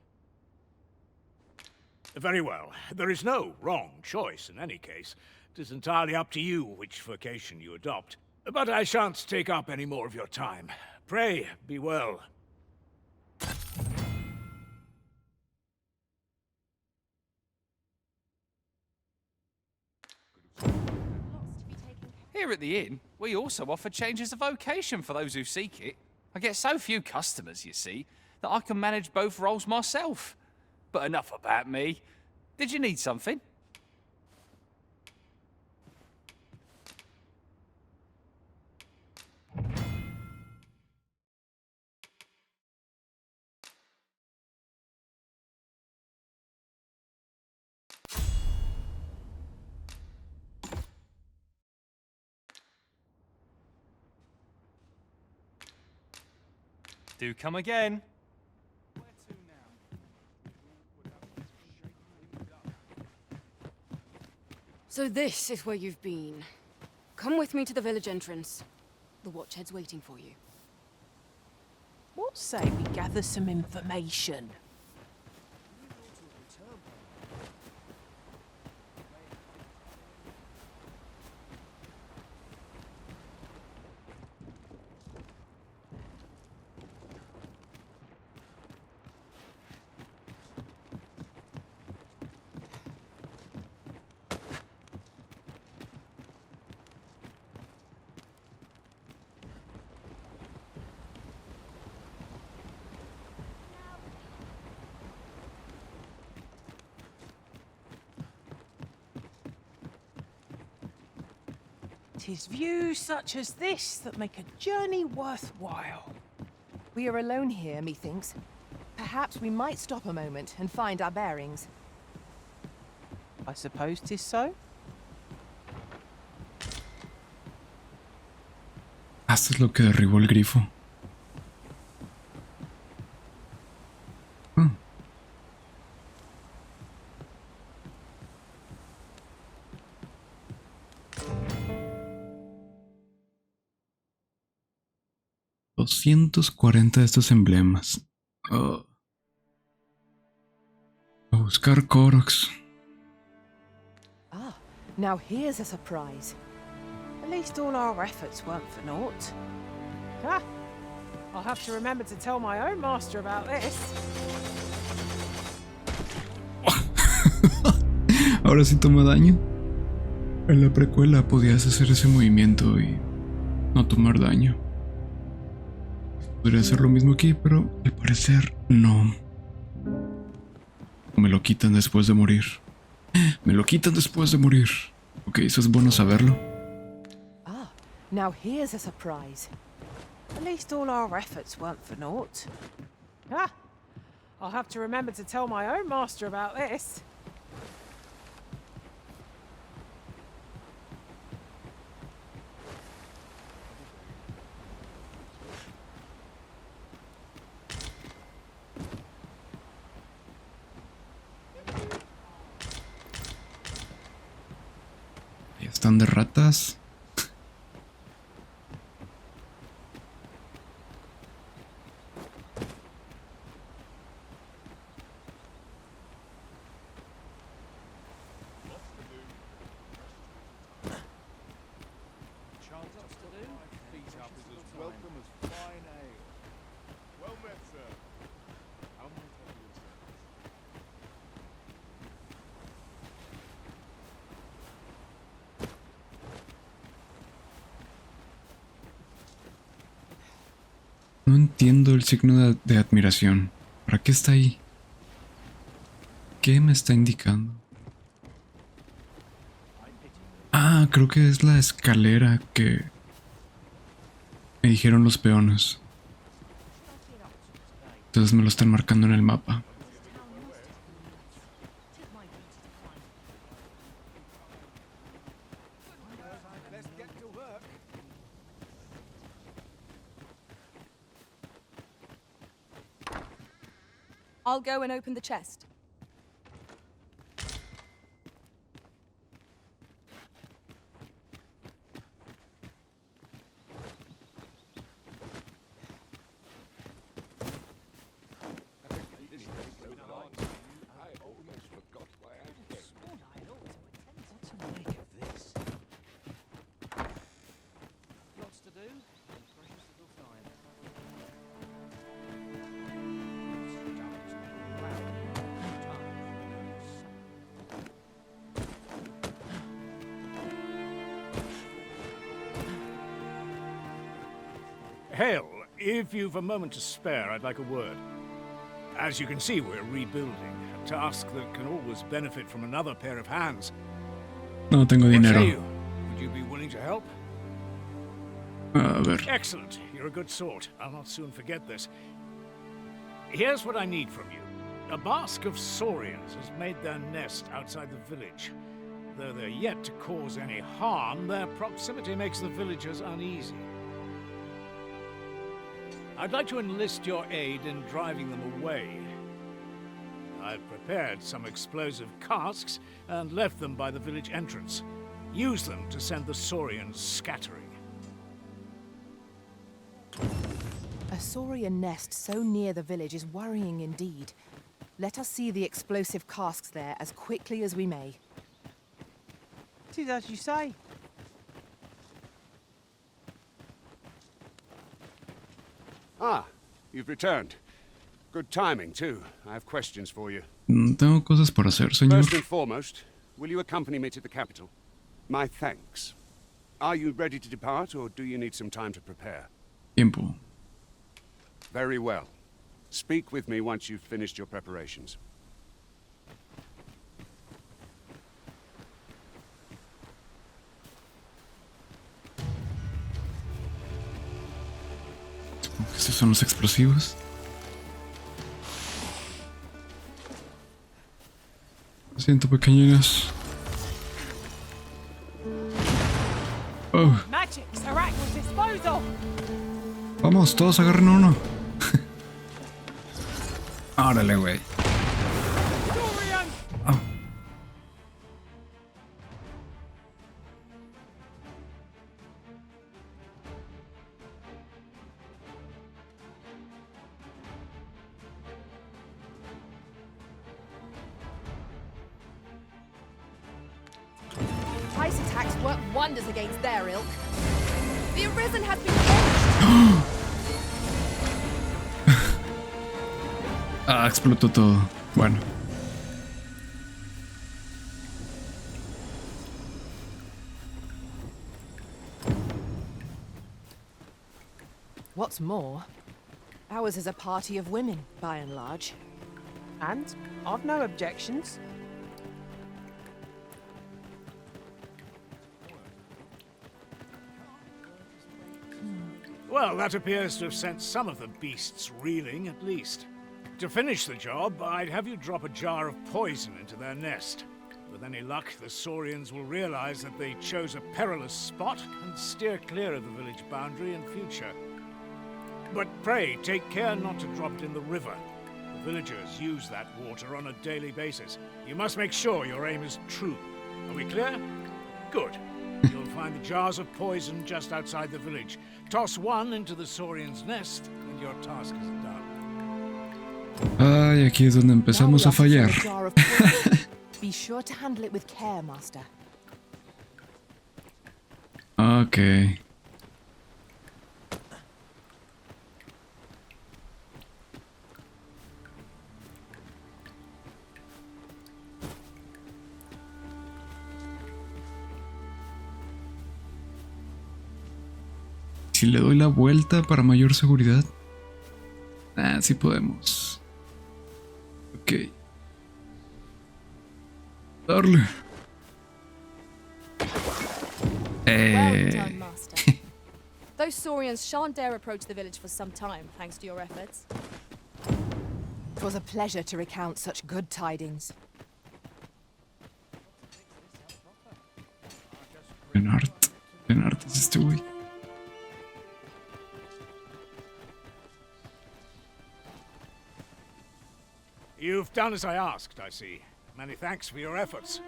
Very well. There is no wrong choice in any case. It is entirely up to you which vocation you adopt. But I shan't take up any more of your time. Pray, be well. Here at the inn, we also offer changes of vocation for those who seek it. I get so few customers, you see, that I can manage both roles myself. But enough about me. Did you need something? Do come again. So this is where you've been. Come with me to the village entrance. The watchhead's waiting for you. What say we gather some information? Tis views such as this that make a journey worthwhile. We are alone here, methinks. Perhaps we might stop a moment and find our bearings. I suppose 'tis so. Esto es lo que derribó el grifo. $240 de estos emblemas. A buscar Koroks. Ah, now here's a surprise. At least all our efforts weren't for naught. Ah, I'll have to remember to tell my own master about this. Ahora sí toma daño. En la precuela podías hacer ese movimiento y no tomar daño. Podría hacer lo mismo aquí, pero al parecer no. Me lo quitan después de morir. Me lo quitan después de morir. Ok, eso es bueno saberlo. Ah, now here's a surprise. At least all our efforts weren't for naught. Ah, I'll have to remember to tell my own master about this. Ahí están de ratas. No entiendo el signo de admiración. ¿Para qué está ahí? ¿Qué me está indicando? Ah, creo que es la escalera que me dijeron los peones. Entonces me lo están marcando en el mapa. I'll go and open the chest. Hale, if you've a moment to spare, I'd like a word. As you can see, we're rebuilding, a task that can always benefit from another pair of hands. No tengo What dinero. say you? Would you be willing to help? A ver. Excellent. You're a good sort. I'll not soon forget this. Here's what I need from you. A basque of saurians has made their nest outside the village. Though they're yet to cause any harm, their proximity makes the villagers uneasy. I'd like to enlist your aid in driving them away. I've prepared some explosive casks and left them by the village entrance. Use them to send the saurians scattering. A saurian nest so near the village is worrying indeed. Let us see the explosive casks there as quickly as we may. It is as you say. Ah, you've returned. Good timing, too. I have questions for you. Tengo cosas por hacer, señor. First and foremost, will you accompany me to the capital? My thanks. Are you ready to depart, or do you need some time to prepare? Tiempo. Very well. Speak with me once you've finished your preparations. Estos son los explosivos. Lo siento, pequeñinas. Oh. Magic's are at your disposal. Vamos, todos agarren uno. Órale, güey. Oh. Ice attacks work wonders against their ilk. The Arisen has been launched! Ah, explotó todo. Bueno. What's more, ours is a party of women, by and large. And I've no objections. Well, that appears to have sent some of the beasts reeling, at least. To finish the job, I'd have you drop a jar of poison into their nest. With any luck, the Saurians will realize that they chose a perilous spot and steer clear of the village boundary in future. But pray, take care not to drop it in the river. The villagers use that water on a daily basis. You must make sure your aim is true. Are we clear? Good. You'll find the jars of poison just outside the village. Toss one into the Saurian's nest, and your task is done. Ay, aquí es donde empezamos a fallar. Be sure to handle it with care, Master. Ok. Si le doy la vuelta para mayor seguridad. Ah, sí podemos. Ok. Darle. Well done, Master. Those Saurians shan't dare approach the village for some time, thanks to your efforts. It was a pleasure to recount such good tidings. En arte es este güey. You've done as I asked, I see. Many thanks for your efforts.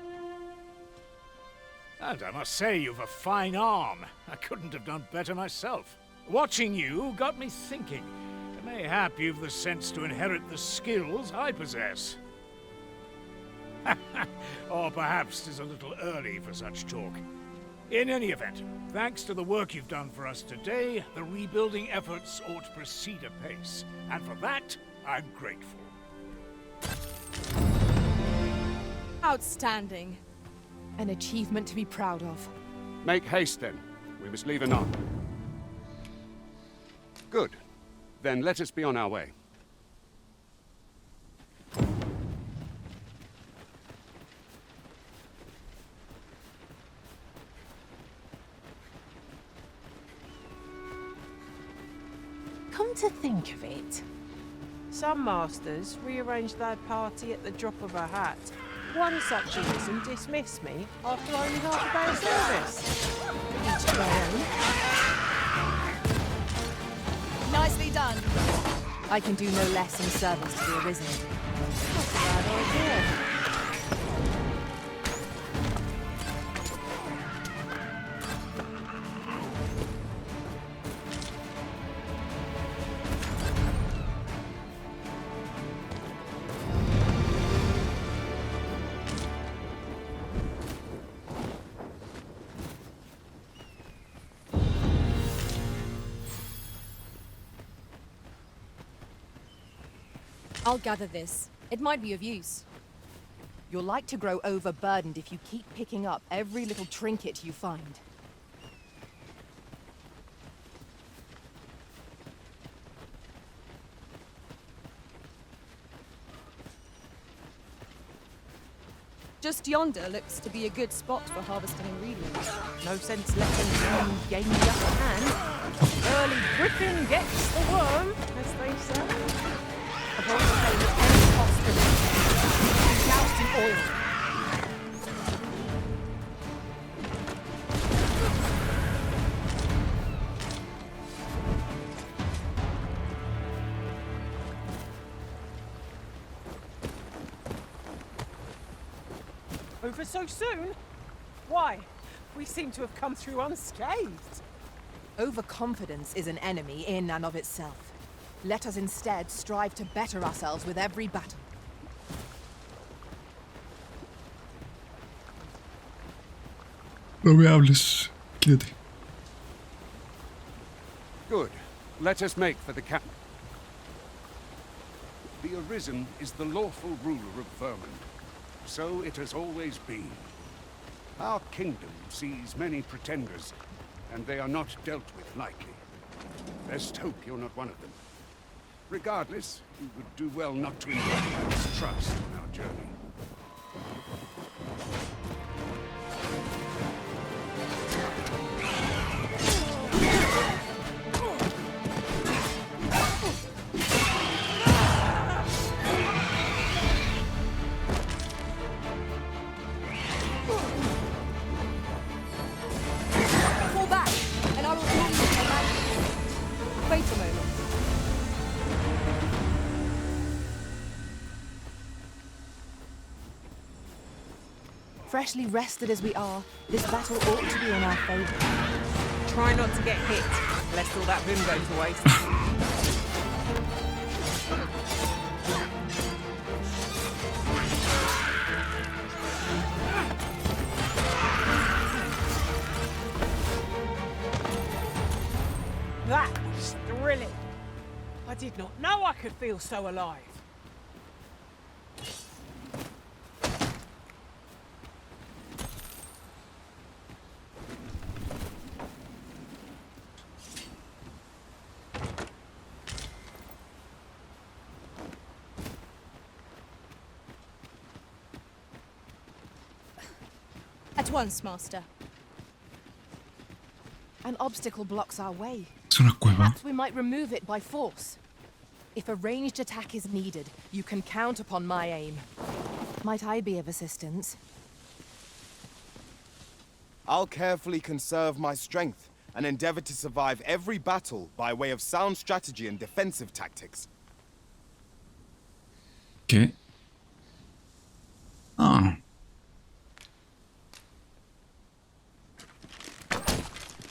And I must say, you've a fine arm. I couldn't have done better myself. Watching you got me thinking. Mayhap you've the sense to inherit the skills I possess. Or perhaps 'tis a little early for such talk. In any event, thanks to the work you've done for us today, the rebuilding efforts ought to proceed apace. And for that, I'm grateful. Outstanding. An achievement to be proud of. Make haste, then. We must leave anon. Good. Then let us be on our way. Come to think of it, some masters rearrange their party at the drop of a hat. One such reason dismissed me after only half a day of service. Each to their own. Nicely done. I can do no less in service to the Arisen. Not a bad idea. I'll gather this. It might be of use. You're like to grow overburdened if you keep picking up every little trinket you find. Just yonder looks to be a good spot for harvesting ingredients. No sense letting him gain the upper hand. Early griffin gets the worm, as they say. Avoid paying any cost for this. Doused in oil. Over so soon? Why? We seem to have come through unscathed. Overconfidence is an enemy in and of itself. Let us instead strive to better ourselves with every battle. No me hables. Quédate. Good. Let us make for the cap. The Arisen is the lawful ruler of Vermund. So it has always been. Our kingdom sees many pretenders, and they are not dealt with lightly. Best hope you're not one of them. Regardless, you would do well not to invite mistrust on our journey. Freshly rested as we are, this battle ought to be in our favor. Try not to get hit, lest all that vim go to waste. That was thrilling. I did not know I could feel so alive. At once, Master. An obstacle blocks our way. Es una cueva. Perhaps we might remove it by force. If a ranged attack is needed, you can count upon my aim. Might I be of assistance? I'll carefully conserve my strength and endeavor to survive every battle by way of sound strategy and defensive tactics. ¿Qué? Ah.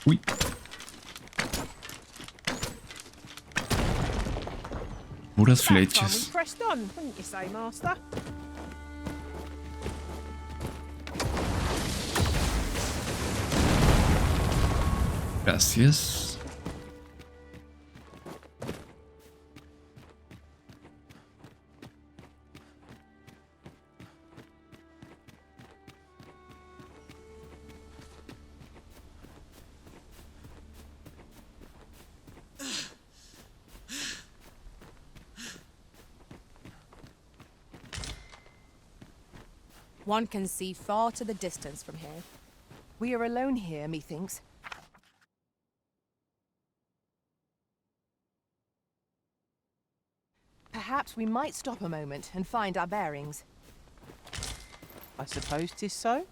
Uy. Puras About time we flechas. pressed on, wouldn't you say, Master? Gracias. One can see far to the distance from here. We are alone here, methinks. Perhaps we might stop a moment and find our bearings. I suppose 'tis so.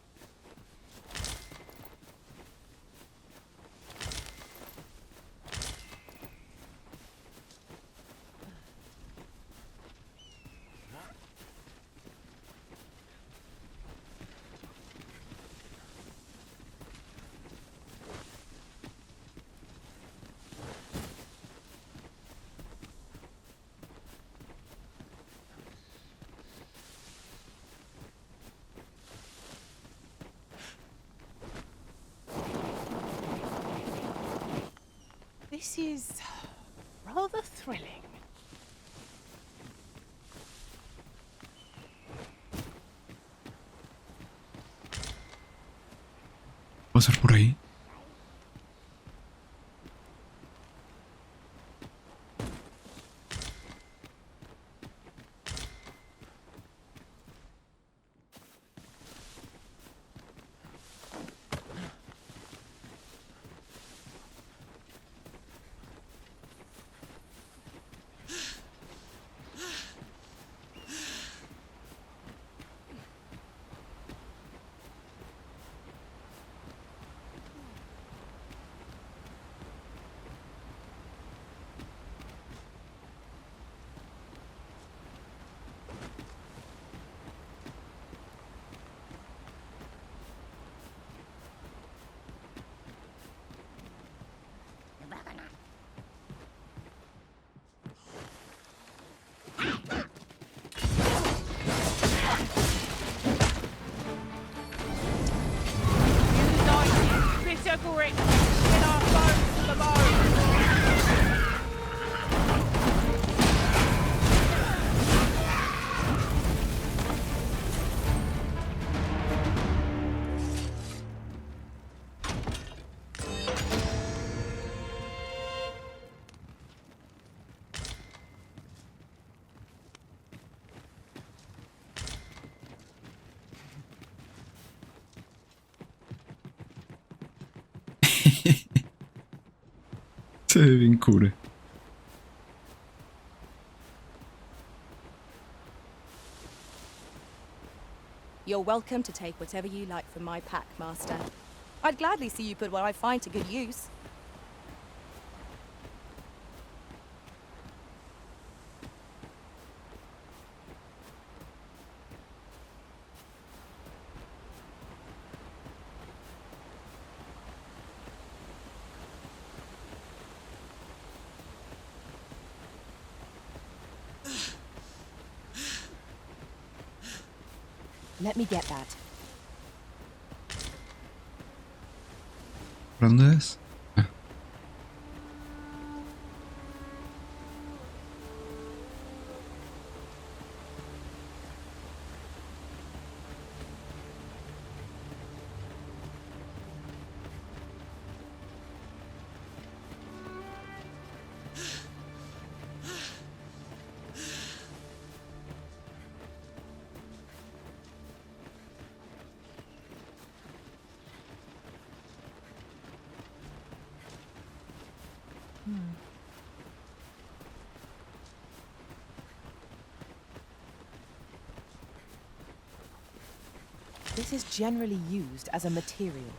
This is rather thrilling. ¿Pasar por ahí? Bitter grit in our bones to the bone. Se ve bien cura. You're welcome to take whatever you like from my pack, Master. I'd gladly see you put what I find to good use. Let me get that. ¿Dónde es? This is generally used as a material.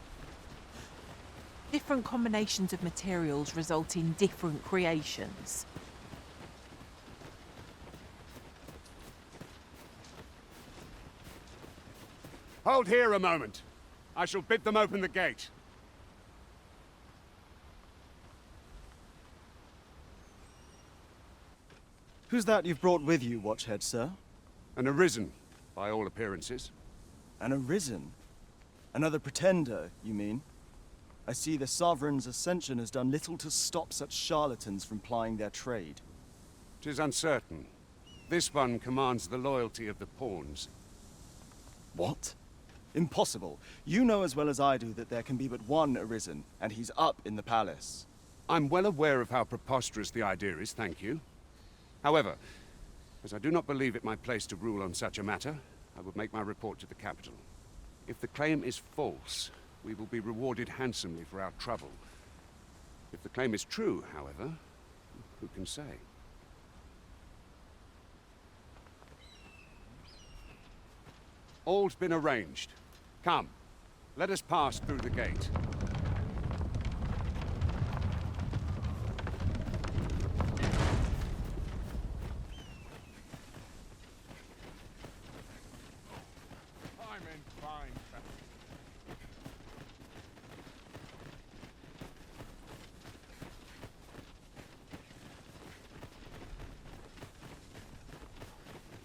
Different combinations of materials result in different creations. Hold here a moment. I shall bid them open the gate. Who's that you've brought with you, Watchhead, sir? An arisen, by all appearances. An arisen? Another pretender, you mean? I see the Sovereign's ascension has done little to stop such charlatans from plying their trade. 'Tis uncertain. This one commands the loyalty of the pawns. What? Impossible. You know as well as I do that there can be but one arisen, and he's up in the palace. I'm well aware of how preposterous the idea is, thank you. However, as I do not believe it my place to rule on such a matter, I would make my report to the capital. If the claim is false, we will be rewarded handsomely for our trouble. If the claim is true, however, who can say? All's been arranged. Come, let us pass through the gate. I'm in fine fashion.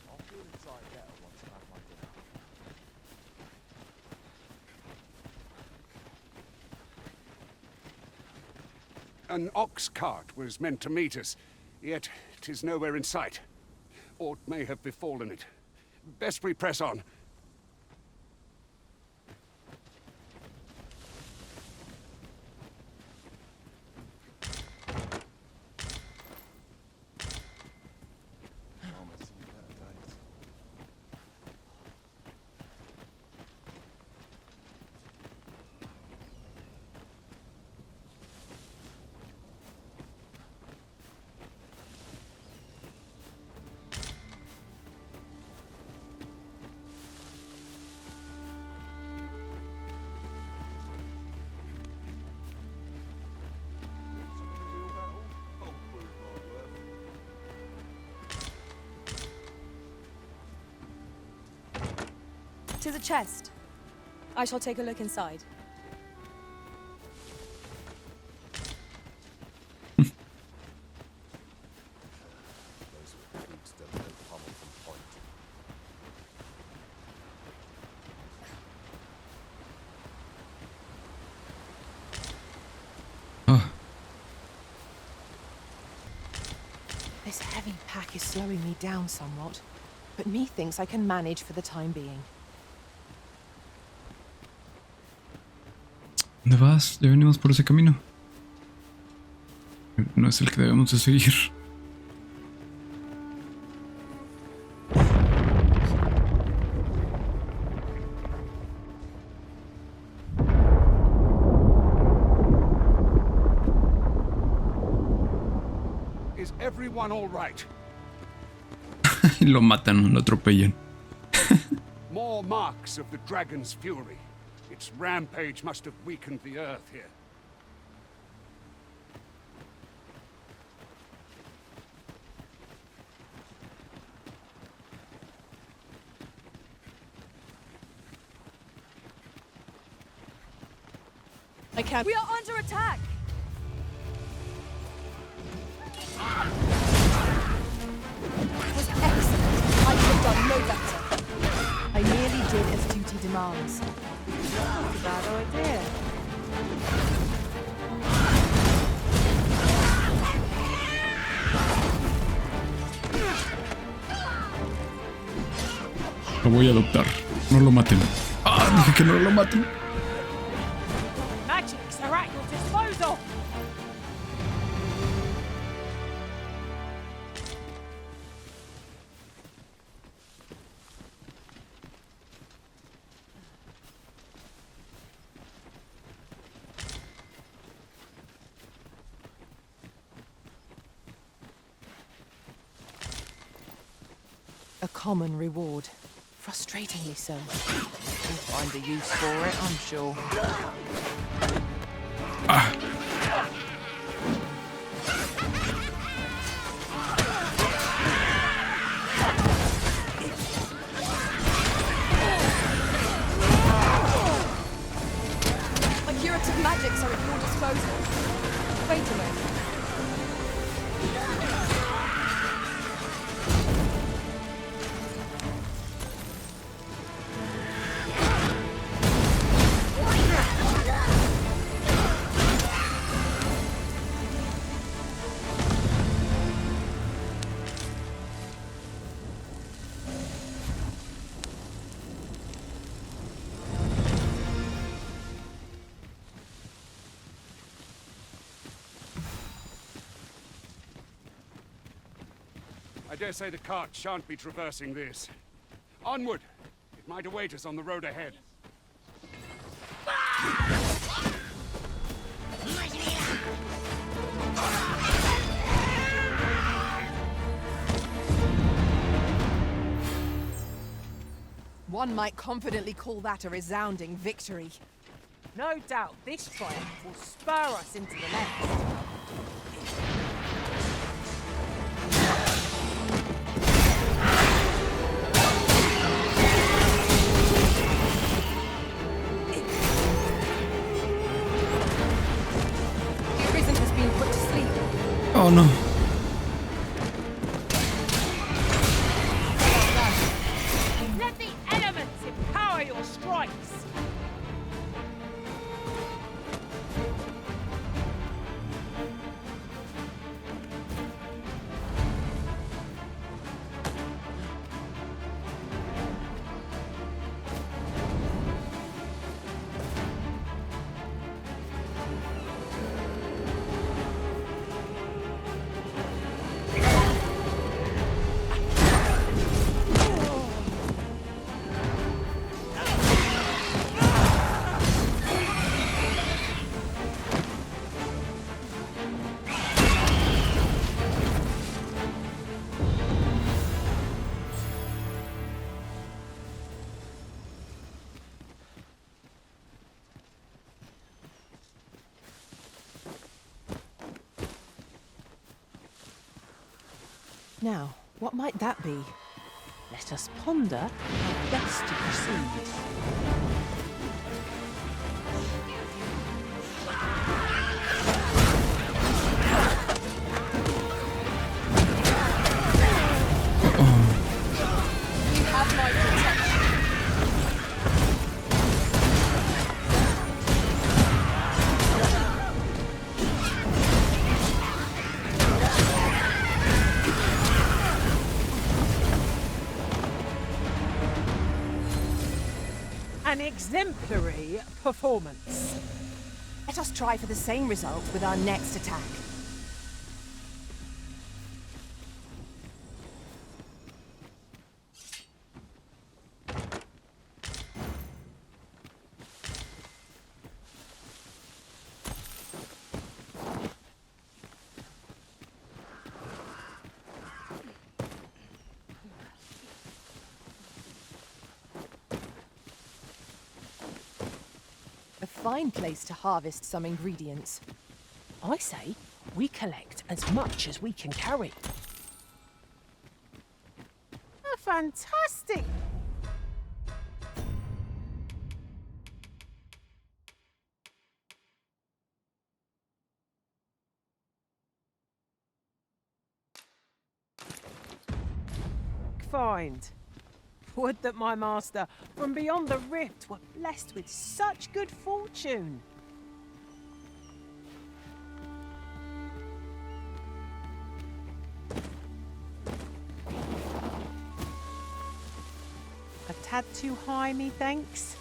I'll feel inside better once I've had my dinner. An ox cart was meant to meet us, yet 'tis nowhere in sight. Aught may have befallen it. Best we press on. To the chest. I shall take a look inside. This heavy pack is slowing me down somewhat, but methinks I can manage for the time being. ¿Dónde vas? Ya venimos por ese camino. No es el que debemos de seguir. Is everyone all right? Y lo matan, lo atropellan. More marks of the dragon's fury. Its rampage must have weakened the earth here. I can't. We are under attack! It was excellent. I could have done no better. I merely did as duty demands. Not a bad idea. Lo voy a adoptar. No lo maten. Ah, dije que no lo maten. Magics are at your disposal. A common reward. Frustratingly so. You'll find a use for it, I'm sure. My curative magics are at your disposal. Wait a moment. I dare say the cart shan't be traversing this. Onward! It might await us on the road ahead. One might confidently call that a resounding victory. No doubt this triumph will spur us into the next. Oh no. Let the elements empower your strikes. Now, what might that be? Let us ponder how best to proceed. You have my protection. An exemplary performance. Let us try for the same result with our next attack. A fine place to harvest some ingredients. I say we collect as much as we can carry. A fantastic! Find. Would that my master from beyond the rift were blessed with such good fortune. A tad too high, methinks.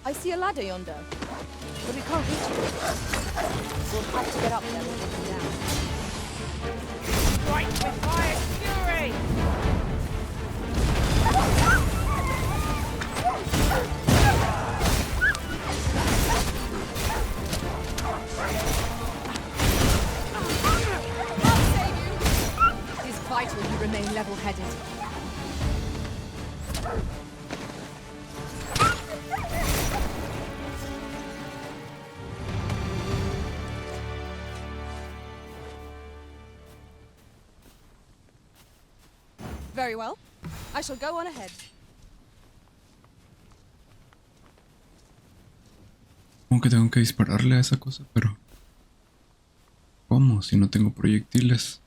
I see a ladder yonder, but it can't reach you. We'll have to get up there and come down. Strike with fire fury! I'll save you! It is vital you remain level-headed. Very well. I shall go on ahead. Como que tengo que dispararle a esa cosa, pero... ¿Cómo? Si no tengo proyectiles.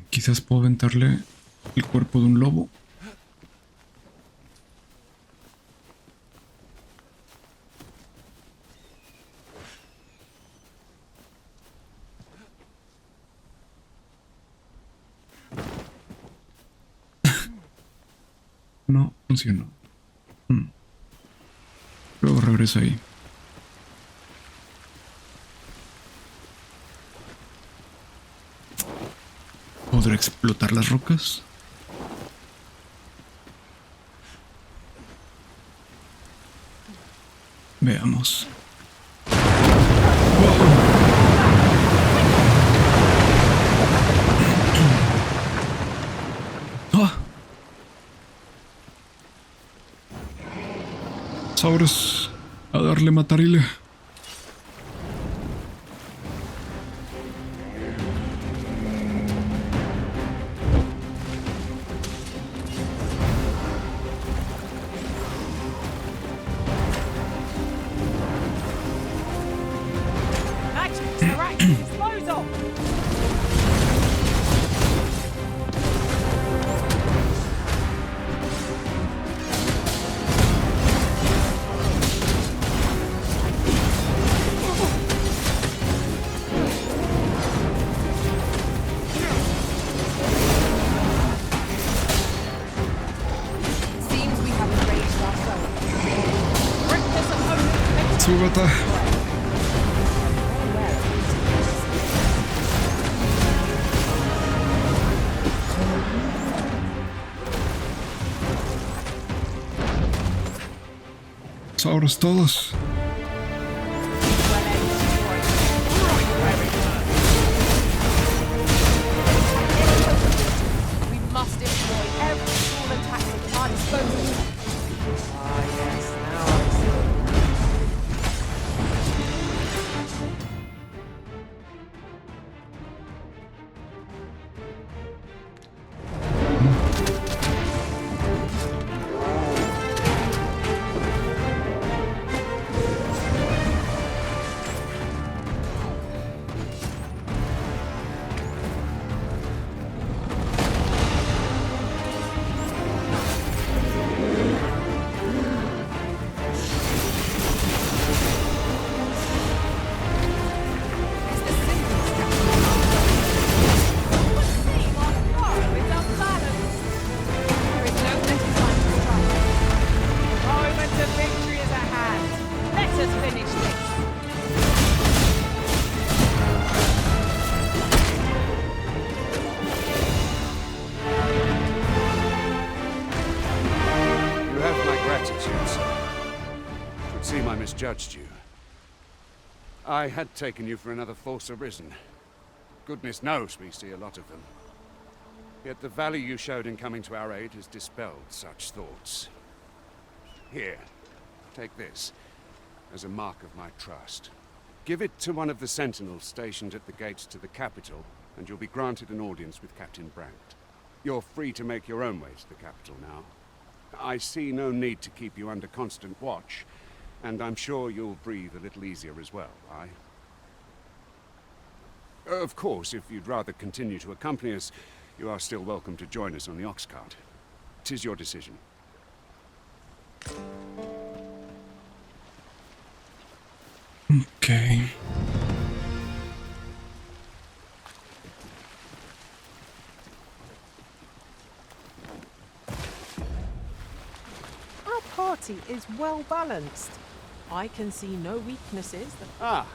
Quizás puedo aventarle el cuerpo de un lobo. No funcionó. Luego regreso ahí. ¿Podré explotar las rocas? Veamos. ¡Ah! Sabros, a darle matarile. Súbete. Sabros todos. We must employ every tool and tactic at our disposal. Ah, yes, now I see. us finish this. You have my gratitude, sir. Would seem I misjudged you. I had taken you for another Force Arisen. Goodness knows we see a lot of them. Yet the value you showed in coming to our aid has dispelled such thoughts. Here, take this, as a mark of my trust. Give it to one of the sentinels stationed at the gates to the capital, and you'll be granted an audience with Captain Brandt. You're free to make your own way to the capital now. I see no need to keep you under constant watch, and I'm sure you'll breathe a little easier as well, aye? Of course, if you'd rather continue to accompany us, you are still welcome to join us on the ox cart. 'Tis your decision. Okay. Our party is well balanced. I can see no weaknesses. Ah,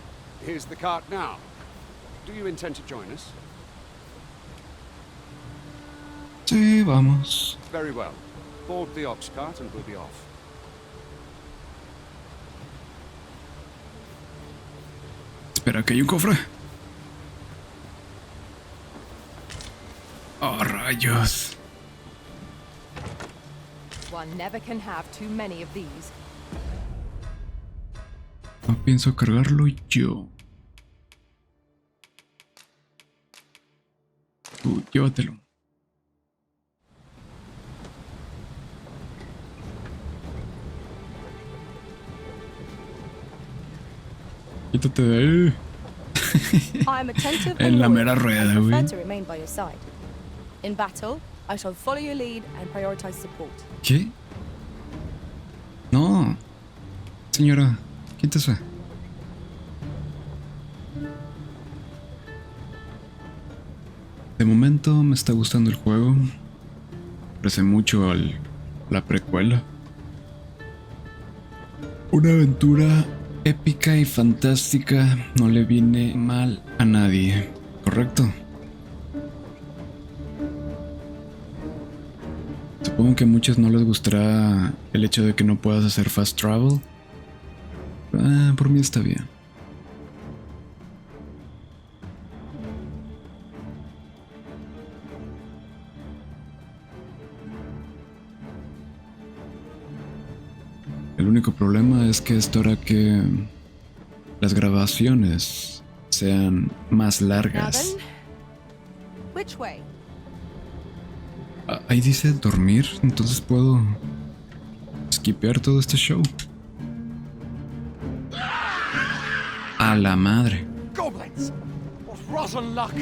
here's the cart now. Do you intend to join us? Sí, vamos. Very well. Board the ox cart and we'll be off. Espera, que hay un cofre. Oh, rayos. One never can have too many of these. No pienso cargarlo yo. Tú, llévatelo. Quítate de ahí. I am attentive En and la loyal, mera rueda, and prefer güey. to remain by your side. In battle, I shall follow your lead and prioritize support. ¿Qué? No. Señora, quítese. De momento me está gustando el juego. Parece mucho a la precuela. Una aventura épica y fantástica no le viene mal a nadie, ¿correcto? Supongo que a muchos no les gustará el hecho de que no puedas hacer fast travel. Por mí está bien. El único problema es que esto hará que las grabaciones sean más largas. Now then, which way? Ahí dice dormir, entonces puedo skipear todo este show. A la madre. Goblins! What rotten luck!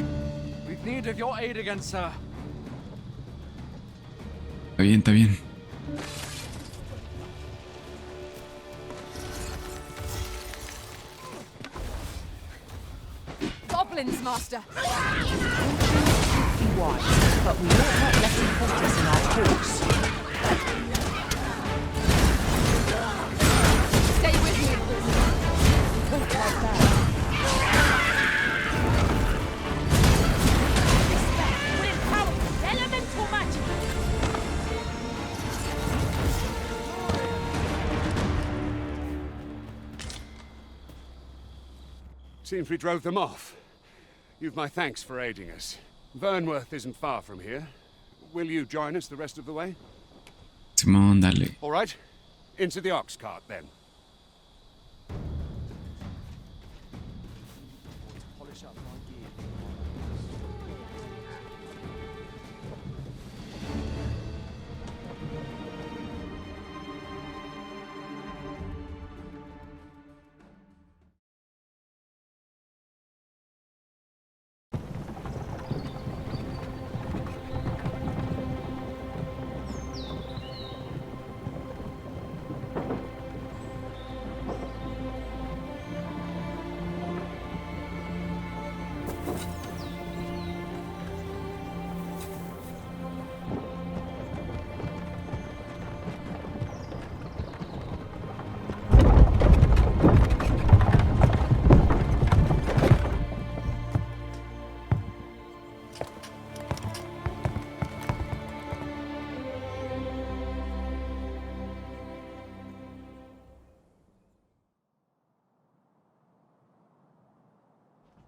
We've need of your aid again, sir. Está bien, está bien. Goblins, master! Why? But we ought not let him put us in our course. Stay with me. Don't like that. Elemental magic! Seems we drove them off. You've my thanks for aiding us. Vernworth isn't far from here. Will you join us the rest of the way? Simón, dale. All right. Into the ox cart, then.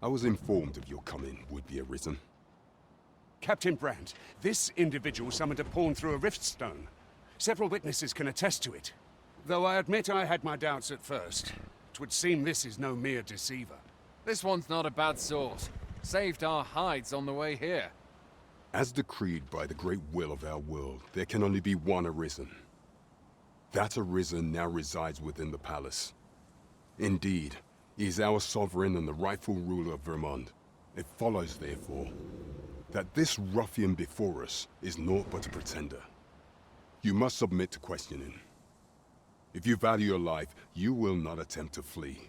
I was informed of your coming, would-be arisen. Captain Brandt, this individual summoned a pawn through a rift stone. Several witnesses can attest to it. Though I admit I had my doubts at first. 'Twould seem this is no mere deceiver. This one's not a bad sort. Saved our hides on the way here. As decreed by the great will of our world, there can only be one arisen. That arisen now resides within the palace. Indeed, he is our sovereign and the rightful ruler of Vermont. It follows, therefore, that this ruffian before us is naught but a pretender. You must submit to questioning. If you value your life, you will not attempt to flee.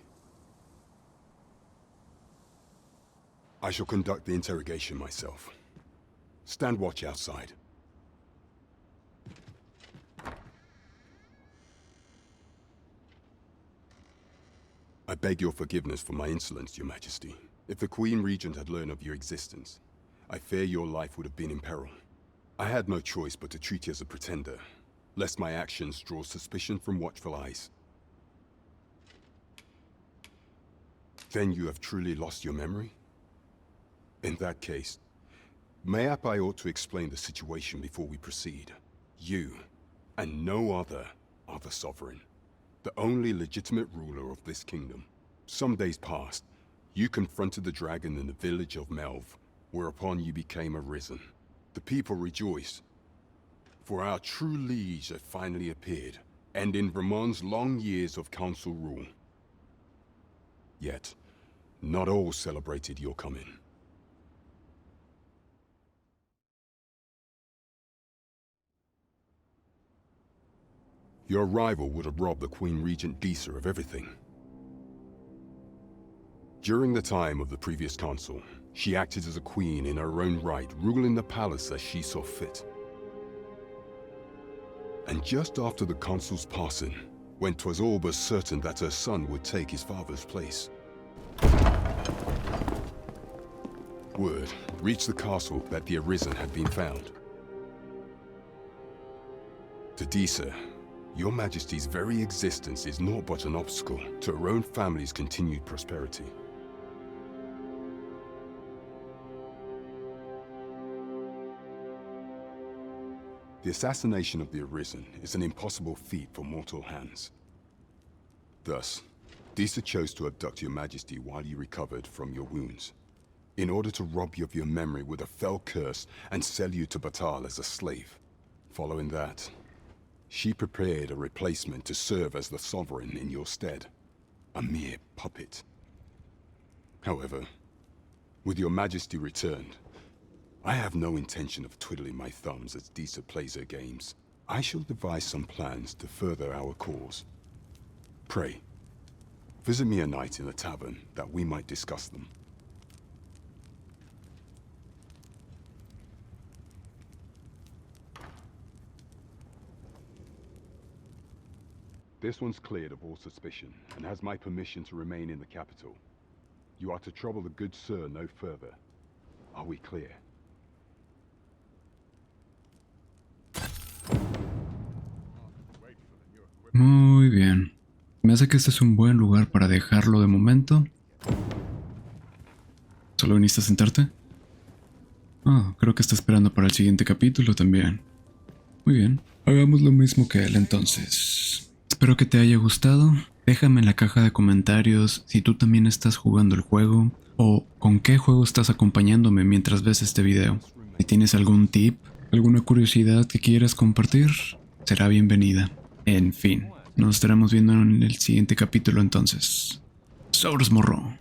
I shall conduct the interrogation myself. Stand watch outside. I beg your forgiveness for my insolence, Your Majesty. If the Queen Regent had learned of your existence, I fear your life would have been in peril. I had no choice but to treat you as a pretender, lest my actions draw suspicion from watchful eyes. Then you have truly lost your memory? In that case, mayhap I ought to explain the situation before we proceed. You, and no other, are the sovereign, the only legitimate ruler of this kingdom. Some days past, you confronted the dragon in the village of Melv, whereupon you became arisen. The people rejoiced, for our true liege had finally appeared, ending Vermont's long years of council rule. Yet, not all celebrated your coming. Your arrival would have robbed the Queen Regent Disa of everything. During the time of the previous consul, she acted as a queen in her own right, ruling the palace as she saw fit. And just after the consul's passing, when 'twas all but certain that her son would take his father's place, word reached the castle that the arisen had been found. To Disa, Your Majesty's very existence is naught but an obstacle to her own family's continued prosperity. The assassination of the arisen is an impossible feat for mortal hands. Thus, Disa chose to abduct Your Majesty while you recovered from your wounds, in order to rob you of your memory with a fell curse and sell you to Batal as a slave. Following that, she prepared a replacement to serve as the sovereign in your stead, a mere puppet. However, with Your Majesty returned, I have no intention of twiddling my thumbs as Disa plays her games. I shall devise some plans to further our cause. Pray, visit me a night in the tavern that we might discuss them. This one's cleared of all suspicion, and has my permission to remain in the capital. You are to trouble the good sir no further. Are we clear? Muy bien. Me hace que este es un buen lugar para dejarlo de momento. ¿Solo viniste a sentarte? Ah, creo que está esperando para el siguiente capítulo también. Muy bien, hagamos lo mismo que él entonces. Espero que te haya gustado. Déjame en la caja de comentarios si tú también estás jugando el juego o con qué juego estás acompañándome mientras ves este video. Si tienes algún tip, alguna curiosidad que quieras compartir, será bienvenida. En fin, nos estaremos viendo en el siguiente capítulo entonces. Sobres, morro.